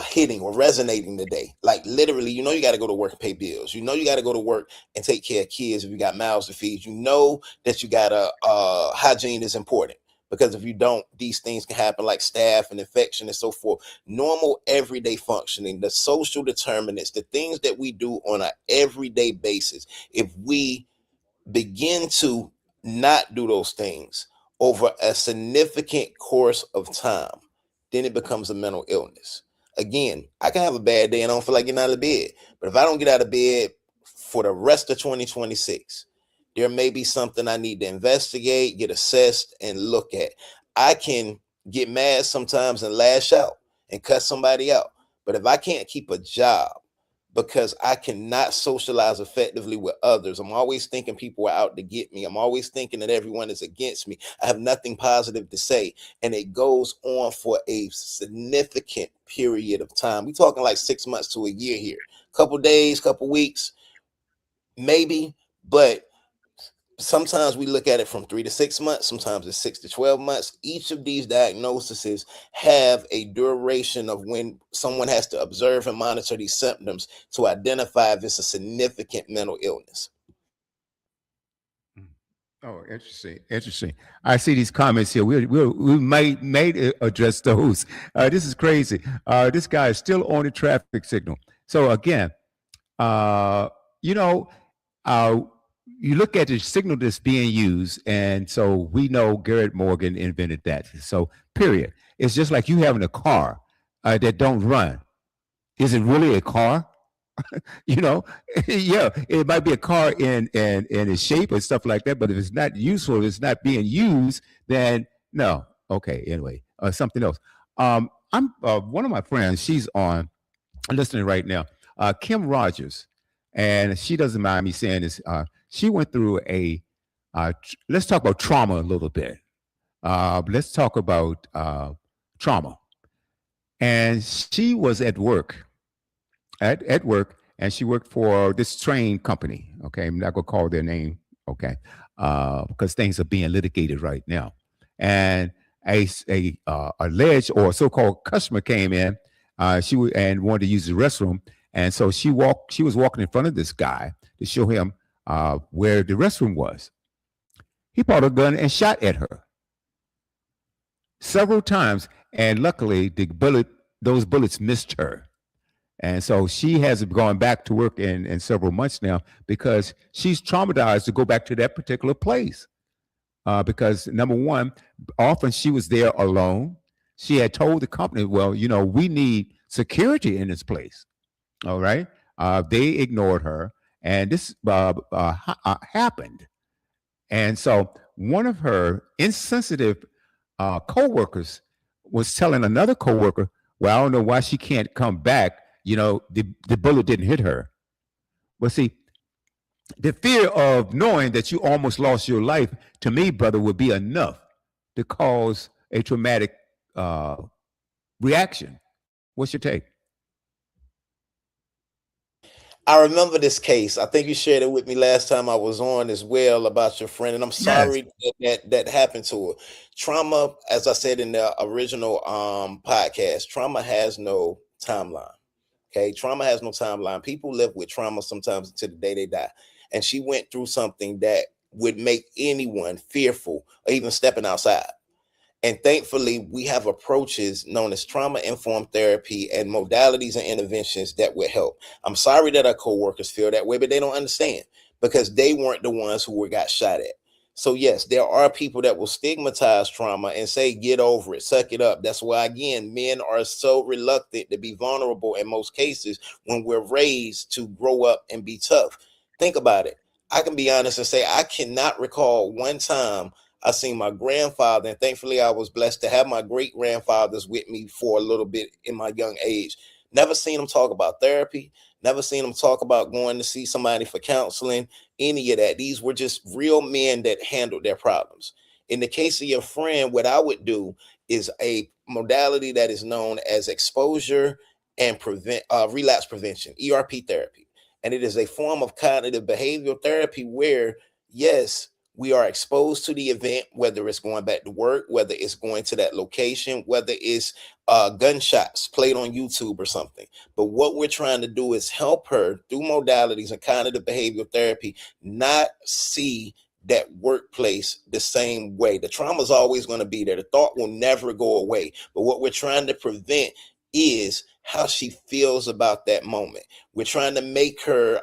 hitting or resonating today. Like literally, you got to go to work and pay bills. You got to go to work and take care of kids if you got mouths to feed. That you got to hygiene is important, because if you don't, these things can happen, like staph and infection and so forth. Normal everyday functioning, the social determinants, the things that we do on an everyday basis, if we begin to not do those things over a significant course of time, then it becomes a mental illness. Again, I can have a bad day and I don't feel like getting out of bed. But if I don't get out of bed for the rest of 2026, there may be something I need to investigate, get assessed, and look at. I can get mad sometimes and lash out and cut somebody out. But if I can't keep a job, because I cannot socialize effectively with others. I'm always thinking people are out to get me. I'm always thinking that everyone is against me. I have nothing positive to say. And it goes on for a significant period of time. We're talking like 6 months to a year here. Couple days, couple weeks, maybe, but sometimes we look at it from 3 to 6 months. Sometimes it's 6 to 12 months. Each of these diagnoses have a duration of when someone has to observe and monitor these symptoms to identify if it's a significant mental illness. Oh, interesting. I see these comments here. We may address those. This is crazy. This guy is still on the traffic signal. So again, you know, you look at the signal that's being used, and so we know Garrett Morgan invented that. So period. It's just like you having a car that don't run. Is it really a car? You know, yeah, it might be a car in its shape and stuff like that, but if it's not useful, it's not being used, then no. Okay, anyway, something else. I'm one of my friends, she's on listening right now, Kim Rogers, and she doesn't mind me saying this. She went through let's talk about trauma a little bit. Let's talk about trauma. And she was at work, and she worked for this train company. Okay, I'm not gonna call their name. Okay, because things are being litigated right now. And a alleged or so-called customer came in. And wanted to use the restroom, and so she was walking in front of this guy to show him where the restroom was. He brought a gun and shot at her several times, and luckily those bullets missed her. And so she hasn't gone back to work in several months now because she's traumatized to go back to that particular place. Because number one, often she was there alone. She had told the company, well, you know, we need security in this place. All right. They ignored her, and this happened. And so one of her insensitive co-workers was telling another co-worker, well, I don't know why she can't come back. You know, the bullet didn't hit her. Well, see, the fear of knowing that you almost lost your life, to me, brother, would be enough to cause a traumatic reaction. What's your take? I remember this case. I think you shared it with me last time I was on as well about your friend, and I'm sorry that happened to her. Trauma, as I said in the original podcast, trauma has no timeline. Okay, trauma has no timeline. People live with trauma sometimes until the day they die. And she went through something that would make anyone fearful or even stepping outside. And thankfully, we have approaches known as trauma-informed therapy and modalities and interventions that would help. I'm sorry that our coworkers feel that way, but they don't understand because they weren't the ones who got shot at. So yes, there are people that will stigmatize trauma and say, get over it, suck it up. That's why, again, men are so reluctant to be vulnerable in most cases when we're raised to grow up and be tough. Think about it. I can be honest and say, I cannot recall one time I seen my grandfather, and thankfully I was blessed to have my great grandfathers with me for a little bit in my young age. Never seen them talk about therapy. Never seen them talk about going to see somebody for counseling, any of that. These were just real men that handled their problems. In the case of your friend, what I would do is a modality that is known as exposure and relapse prevention, ERP therapy. And it is a form of cognitive behavioral therapy where, yes, we are exposed to the event, whether it's going back to work, whether it's going to that location, whether it's gunshots played on YouTube or something. But what we're trying to do is help her through modalities and cognitive behavioral therapy not see that workplace the same way. The trauma is always going to be there. The thought will never go away. But what we're trying to prevent is how she feels about that moment. We're trying to make her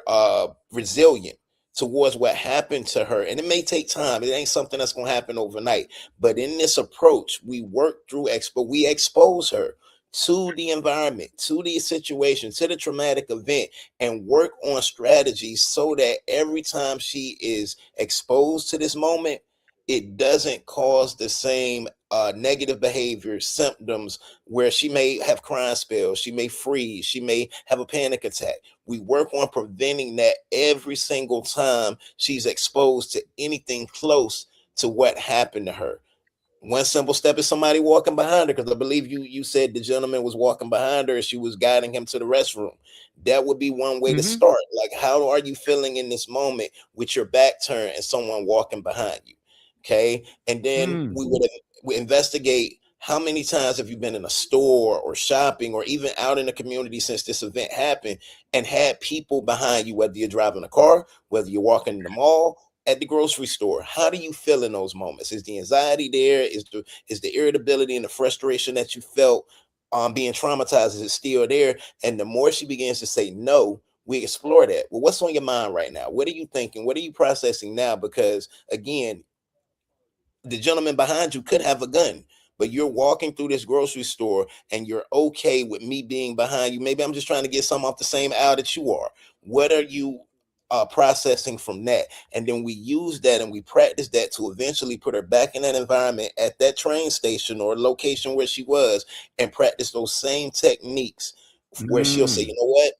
resilient towards what happened to her. And it may take time. It ain't something that's going to happen overnight. But in this approach, we work through we expose her to the environment, to the situation, to the traumatic event, and work on strategies so that every time she is exposed to this moment, it doesn't cause the same negative behavior symptoms where she may have crying spells, she may freeze, she may have a panic attack. We work on preventing that every single time she's exposed to anything close to what happened to her. One simple step is somebody walking behind her, because I believe you said the gentleman was walking behind her and she was guiding him to the restroom. That would be one way to start. Like, how are you feeling in this moment with your back turned and someone walking behind you? Okay. And then we investigate how many times have you been in a store or shopping or even out in the community since this event happened and had people behind you, whether you're driving a car, whether you're walking in the mall, at the grocery store. How do you feel in those moments? Is the anxiety there? Is the irritability and the frustration that you felt being traumatized, is it still there? And the more she begins to say no, we explore that. Well, what's on your mind right now? What are you thinking? What are you processing now? Because again, the gentleman behind you could have a gun, but you're walking through this grocery store and you're okay with me being behind you. Maybe I'm just trying to get something off the same aisle that you are. What are you processing from that? And then we use that and we practice that to eventually put her back in that environment at that train station or location where she was, and practice those same techniques where she'll say, you know what?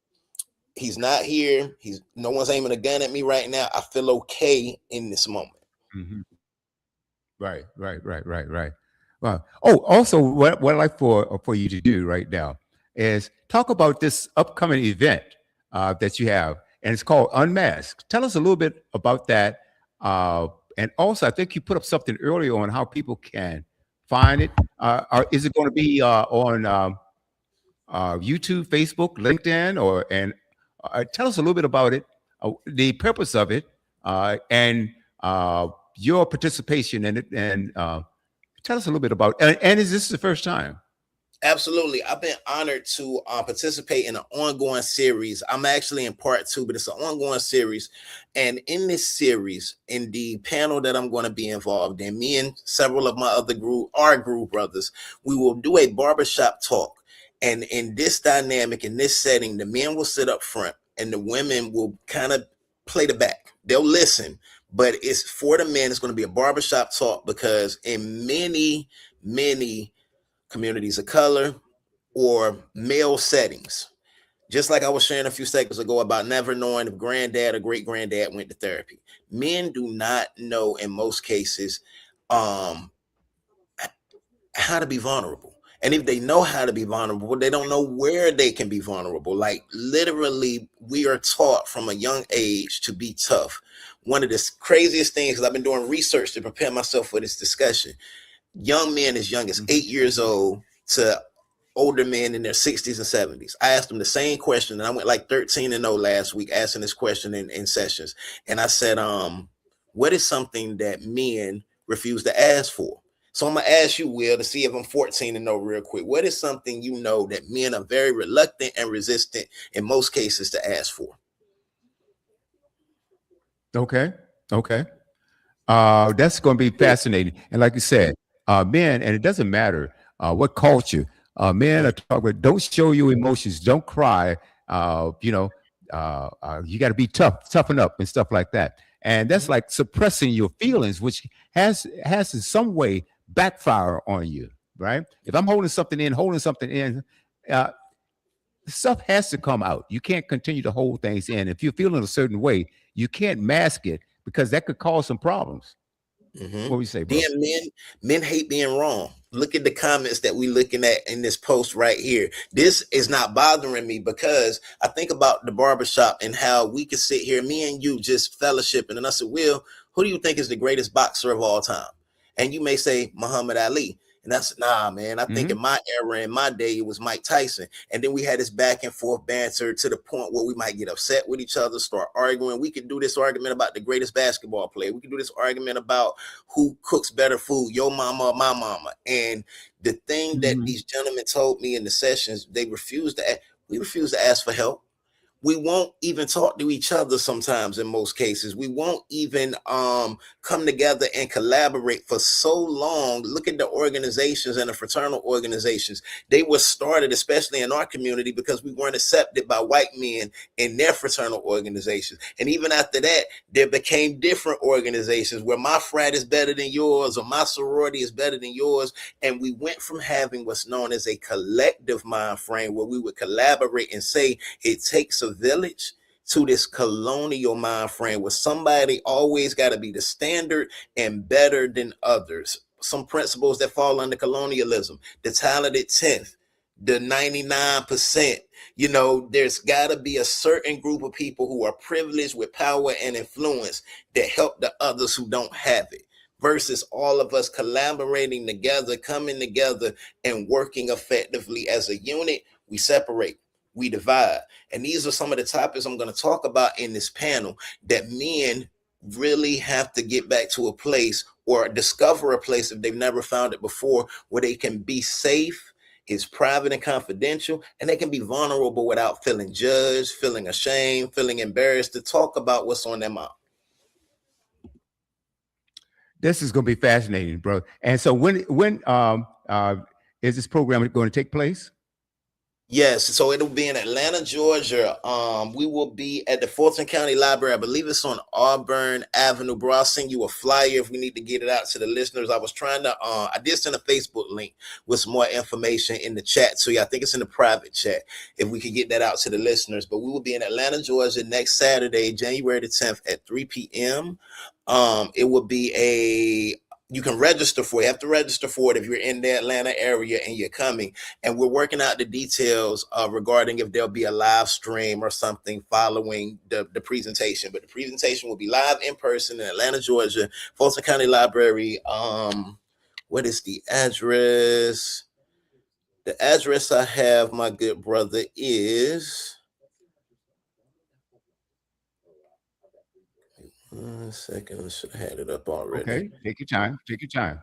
He's not here. No one's aiming a gun at me right now. I feel okay in this moment. Right. Wow. Oh, also, what I'd like for you to do right now is talk about this upcoming event that you have, and it's called Unmasked. Tell us a little bit about that, and also, I think you put up something earlier on how people can find it. Is it going to be on YouTube, Facebook, LinkedIn, tell us a little bit about it, the purpose of it, and your participation in it, and tell us a little bit about it. And is this the first time? Absolutely. I've been honored to participate in an ongoing series. I'm actually in part 2, but it's an ongoing series. And in this series, in the panel that I'm going to be involved in, me and several of my other our group brothers, we will do a barbershop talk. And in this dynamic, in this setting, the men will sit up front and the women will kind of play the back. They'll listen, but it's for the men. It's going to be a barbershop talk, because in many communities of color or male settings, just like I was sharing a few seconds ago about never knowing if granddad or great granddad went to therapy, men do not know in most cases how to be vulnerable. And if they know how to be vulnerable, they don't know where they can be vulnerable. Like, literally, we are taught from a young age to be tough. One of the craziest things, because I've been doing research to prepare myself for this discussion, young men as young as 8 years old to older men in their 60s and 70s. I asked them the same question, and I went like 13-0 last week asking this question in sessions. And I said, what is something that men refuse to ask for? So I'm going to ask you, Will, to see if I'm 14-0 real quick. What is something you know that men are very reluctant and resistant in most cases to ask for? Okay. That's going to be fascinating. And like you said, men, and it doesn't matter what culture, men are talking about, don't show your emotions, don't cry. You got to be toughen up and stuff like that. And that's like suppressing your feelings, which has in some way backfire on you, right? If I'm holding something in, stuff has to come out. You can't continue to hold things in. If you're feeling a certain way, you can't mask it, because that could cause some problems. What we say, bro? Men hate being wrong. Look at the comments that we're looking at in this post right here. This is not bothering me, because I think about the barbershop and how we could sit here, me and you, just fellowshipping. And I said, Will, who do you think is the greatest boxer of all time? And you may say Muhammad Ali. And I said, nah, man, I think in my era, in my day, it was Mike Tyson. And then we had this back and forth banter to the point where we might get upset with each other, start arguing. We could do this argument about the greatest basketball player. We could do this argument about who cooks better food, your mama or my mama. And the thing that these gentlemen told me in the sessions, we refuse to ask for help. We won't even talk to each other sometimes. In most cases, we won't even come together and collaborate for so long. Look at the organizations and the fraternal organizations. They were started, especially in our community, because we weren't accepted by white men in their fraternal organizations. And even after that, there became different organizations where my frat is better than yours, or my sorority is better than yours. And we went from having what's known as a collective mind frame, where we would collaborate and say it takes a village, to this colonial mind frame where somebody always got to be the standard and better than others. Some principles that fall under colonialism: the talented 10th, the 99%. You know, there's got to be a certain group of people who are privileged with power and influence that help the others who don't have it, versus all of us collaborating together, coming together and working effectively as a unit. We separate, we divide. And these are some of the topics I'm going to talk about in this panel that men really have to get back to a place, or discover a place if they've never found it before, where they can be safe, it's private and confidential, and they can be vulnerable without feeling judged, feeling ashamed, feeling embarrassed to talk about what's on their mind. This is going to be fascinating, bro. And so when is this program going to take place? Yes, so it'll be in Atlanta, Georgia. We will be at the Fulton County Library. I believe it's on Auburn Avenue, bro. I'll send you a flyer if we need to get it out to the listeners. I was trying to, I did send a Facebook link with some more information in the chat. So yeah, I think it's in the private chat, if we could get that out to the listeners. But we will be in Atlanta, Georgia next Saturday, January the 10th at 3 p.m. It will be you can register for it. You have to register for it if you're in the Atlanta area and you're coming. And we're working out the details regarding if there'll be a live stream or something following the presentation. But the presentation will be live in person in Atlanta, Georgia, Fulton County Library. What is the address? The address I have, my good brother, is... 1 second, I should have had it up already. Okay, take your time. Take your time.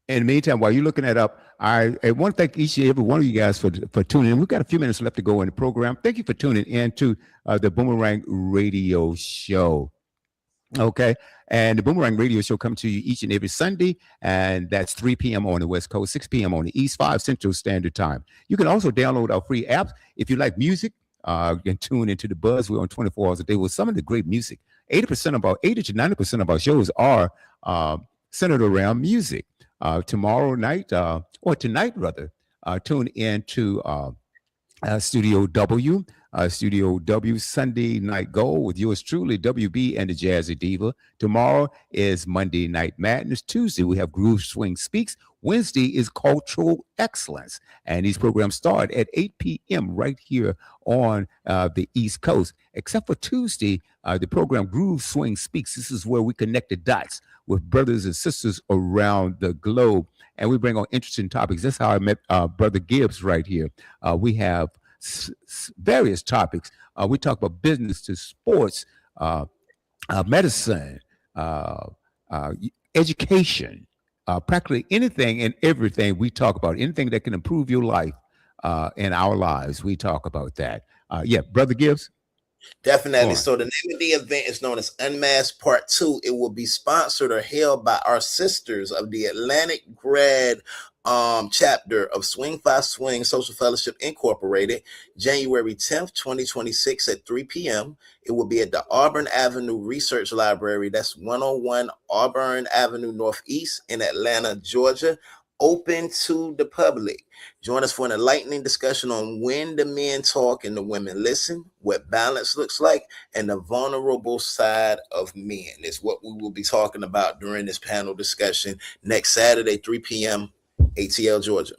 In the meantime, while you're looking that up, I want to thank each and every one of you guys for tuning in. We've got a few minutes left to go in the program. Thank you for tuning in to the Boomerang Radio Show. Okay, and the Boomerang Radio Show comes to you each and every Sunday, and that's 3 p.m. on the West Coast, 6 p.m. on the East, 5 Central Standard Time. You can also download our free apps if you like music. You can tune into the Buzz. We're on 24 hours a day with some of the great music. 80 to 90% of our shows are centered around music. Tomorrow night, or tonight rather, tune into Studio W. Studio W Sunday Night Gold with yours truly, WB and the Jazzy Diva. Tomorrow is Monday Night Madness. Tuesday, we have Groove Swing Speaks. Wednesday is Cultural Excellence. And these programs start at 8 p.m. right here on the East Coast. Except for Tuesday, the program Groove Swing Speaks. This is where we connect the dots with brothers and sisters around the globe. And we bring on interesting topics. That's how I met Brother Gibbs right here. We have various topics. We talk about business to sports, medicine, education, practically anything and everything we talk about. Anything that can improve your life and our lives, we talk about that. Yeah, Brother Gibbs? Definitely. So the name of the event is known as Unmasked Part 2. It will be sponsored or held by our sisters of the Atlantic Grad chapter of Swing 5 Swing Social Fellowship Incorporated, January 10th, 2026 at 3 p.m. It will be at the Auburn Avenue Research Library. That's 101 Auburn Avenue Northeast in Atlanta, Georgia. Open to the public. Join us for an enlightening discussion on when the men talk and the women listen, what balance looks like, and the vulnerable side of men is what we will be talking about during this panel discussion next Saturday, 3 p.m. ATL, Georgia.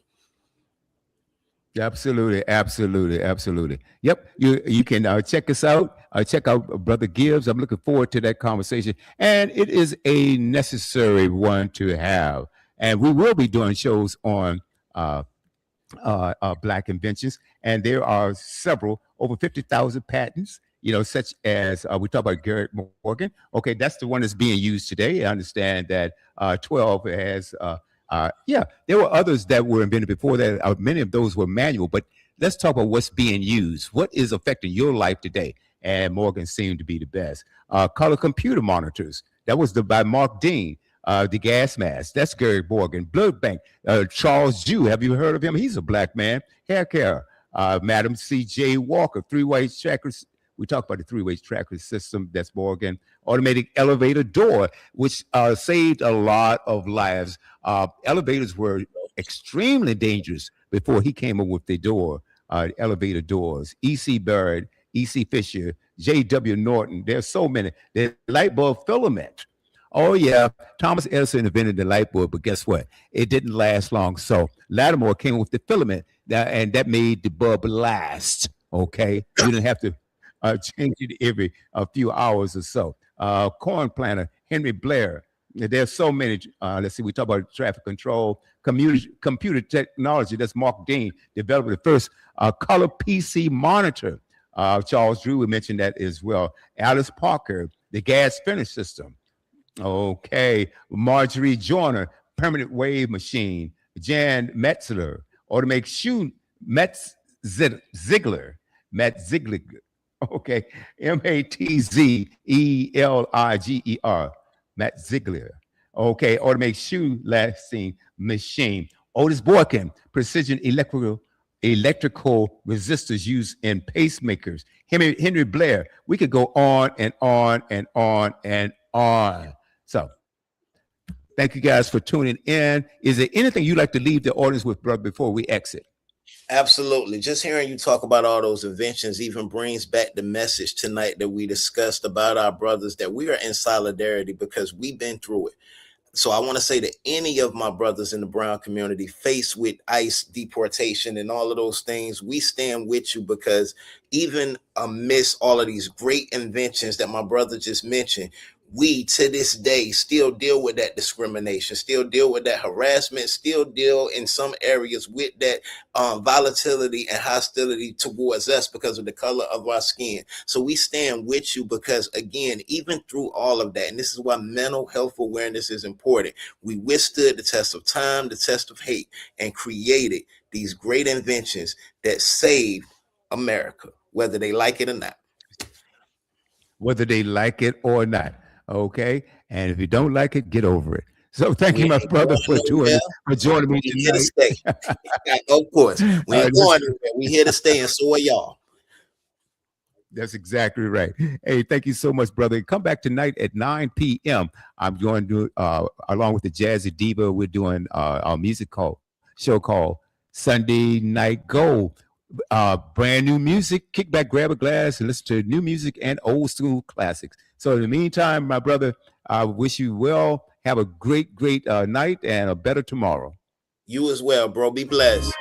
Absolutely, absolutely, absolutely. Yep, you can check us out. Check out Brother Gibbs. I'm looking forward to that conversation, and it is a necessary one to have. And we will be doing shows on Black inventions, and there are several, over 50,000 patents. You know, such as we talk about Garrett Morgan. Okay, that's the one that's being used today. I understand that 12 has. Yeah, there were others that were invented before that. Many of those were manual, but let's talk about what's being used. What is affecting your life today? And Morgan seemed to be the best. Color computer monitors. That was by Mark Dean. The gas mask. That's Gary Morgan. Blood bank. Charles Jew. Have you heard of him? He's a black man. Hair care. Madam C.J. Walker. Three-way trackers. We talked about the three-way tracker system. That's Morgan. Automatic elevator door, which saved a lot of lives. Elevators were extremely dangerous before he came up with the door, elevator doors. E.C. Barrett, E.C. Fisher, J.W. Norton. There's so many. The light bulb filament. Oh, yeah. Thomas Edison invented the light bulb, but guess what? It didn't last long. So Lattimore came with the filament, and that made the bulb last. Okay? You didn't have to change it every few hours or so. Corn planter, Henry Blair. There's so many. Let's see, we talk about traffic control, computer technology. That's Mark Dean, developed the first color PC monitor. Charles Drew, we mentioned that as well. Alice Parker, the gas finish system. Okay. Marjorie Joyner, permanent wave machine. Jan Metzler, automatic shoe. Matt Ziegler. Okay. Matzeliger. Matt Ziegler. Okay. Automatic shoe lasting machine. Otis Boykin, precision electrical resistors used in pacemakers. Henry Blair. We could go on and on and on and on. So thank you guys for tuning in. Is there anything you'd like to leave the audience with, brother, before we exit? Absolutely. Just hearing you talk about all those inventions even brings back the message tonight that we discussed about our brothers, that we are in solidarity because we've been through it. So I want to say that any of my brothers in the brown community faced with ICE deportation and all of those things, we stand with you, because even amidst all of these great inventions that my brother just mentioned, we to this day still deal with that discrimination, still deal with that harassment, still deal in some areas with that volatility and hostility towards us because of the color of our skin. So we stand with you because, again, even through all of that, and this is why mental health awareness is important, we withstood the test of time, the test of hate, and created these great inventions that saved America, whether they like it or not. Whether they like it or not. Okay, and if you don't like it, get over it. So thank you, my brother, for joining me tonight. Of course, we ain't going anywhere. We here to stay, and so are y'all. That's exactly right. Hey, thank you so much, brother. Come back tonight at 9 p.m. I'm going to, along with the Jazzy Diva, we're doing our show called Sunday Night Gold. Brand new music. Kick back, grab a glass, and listen to new music and old school classics. So in the meantime, my brother, I wish you well. Have a great night and a better tomorrow. You as well, bro. Be blessed.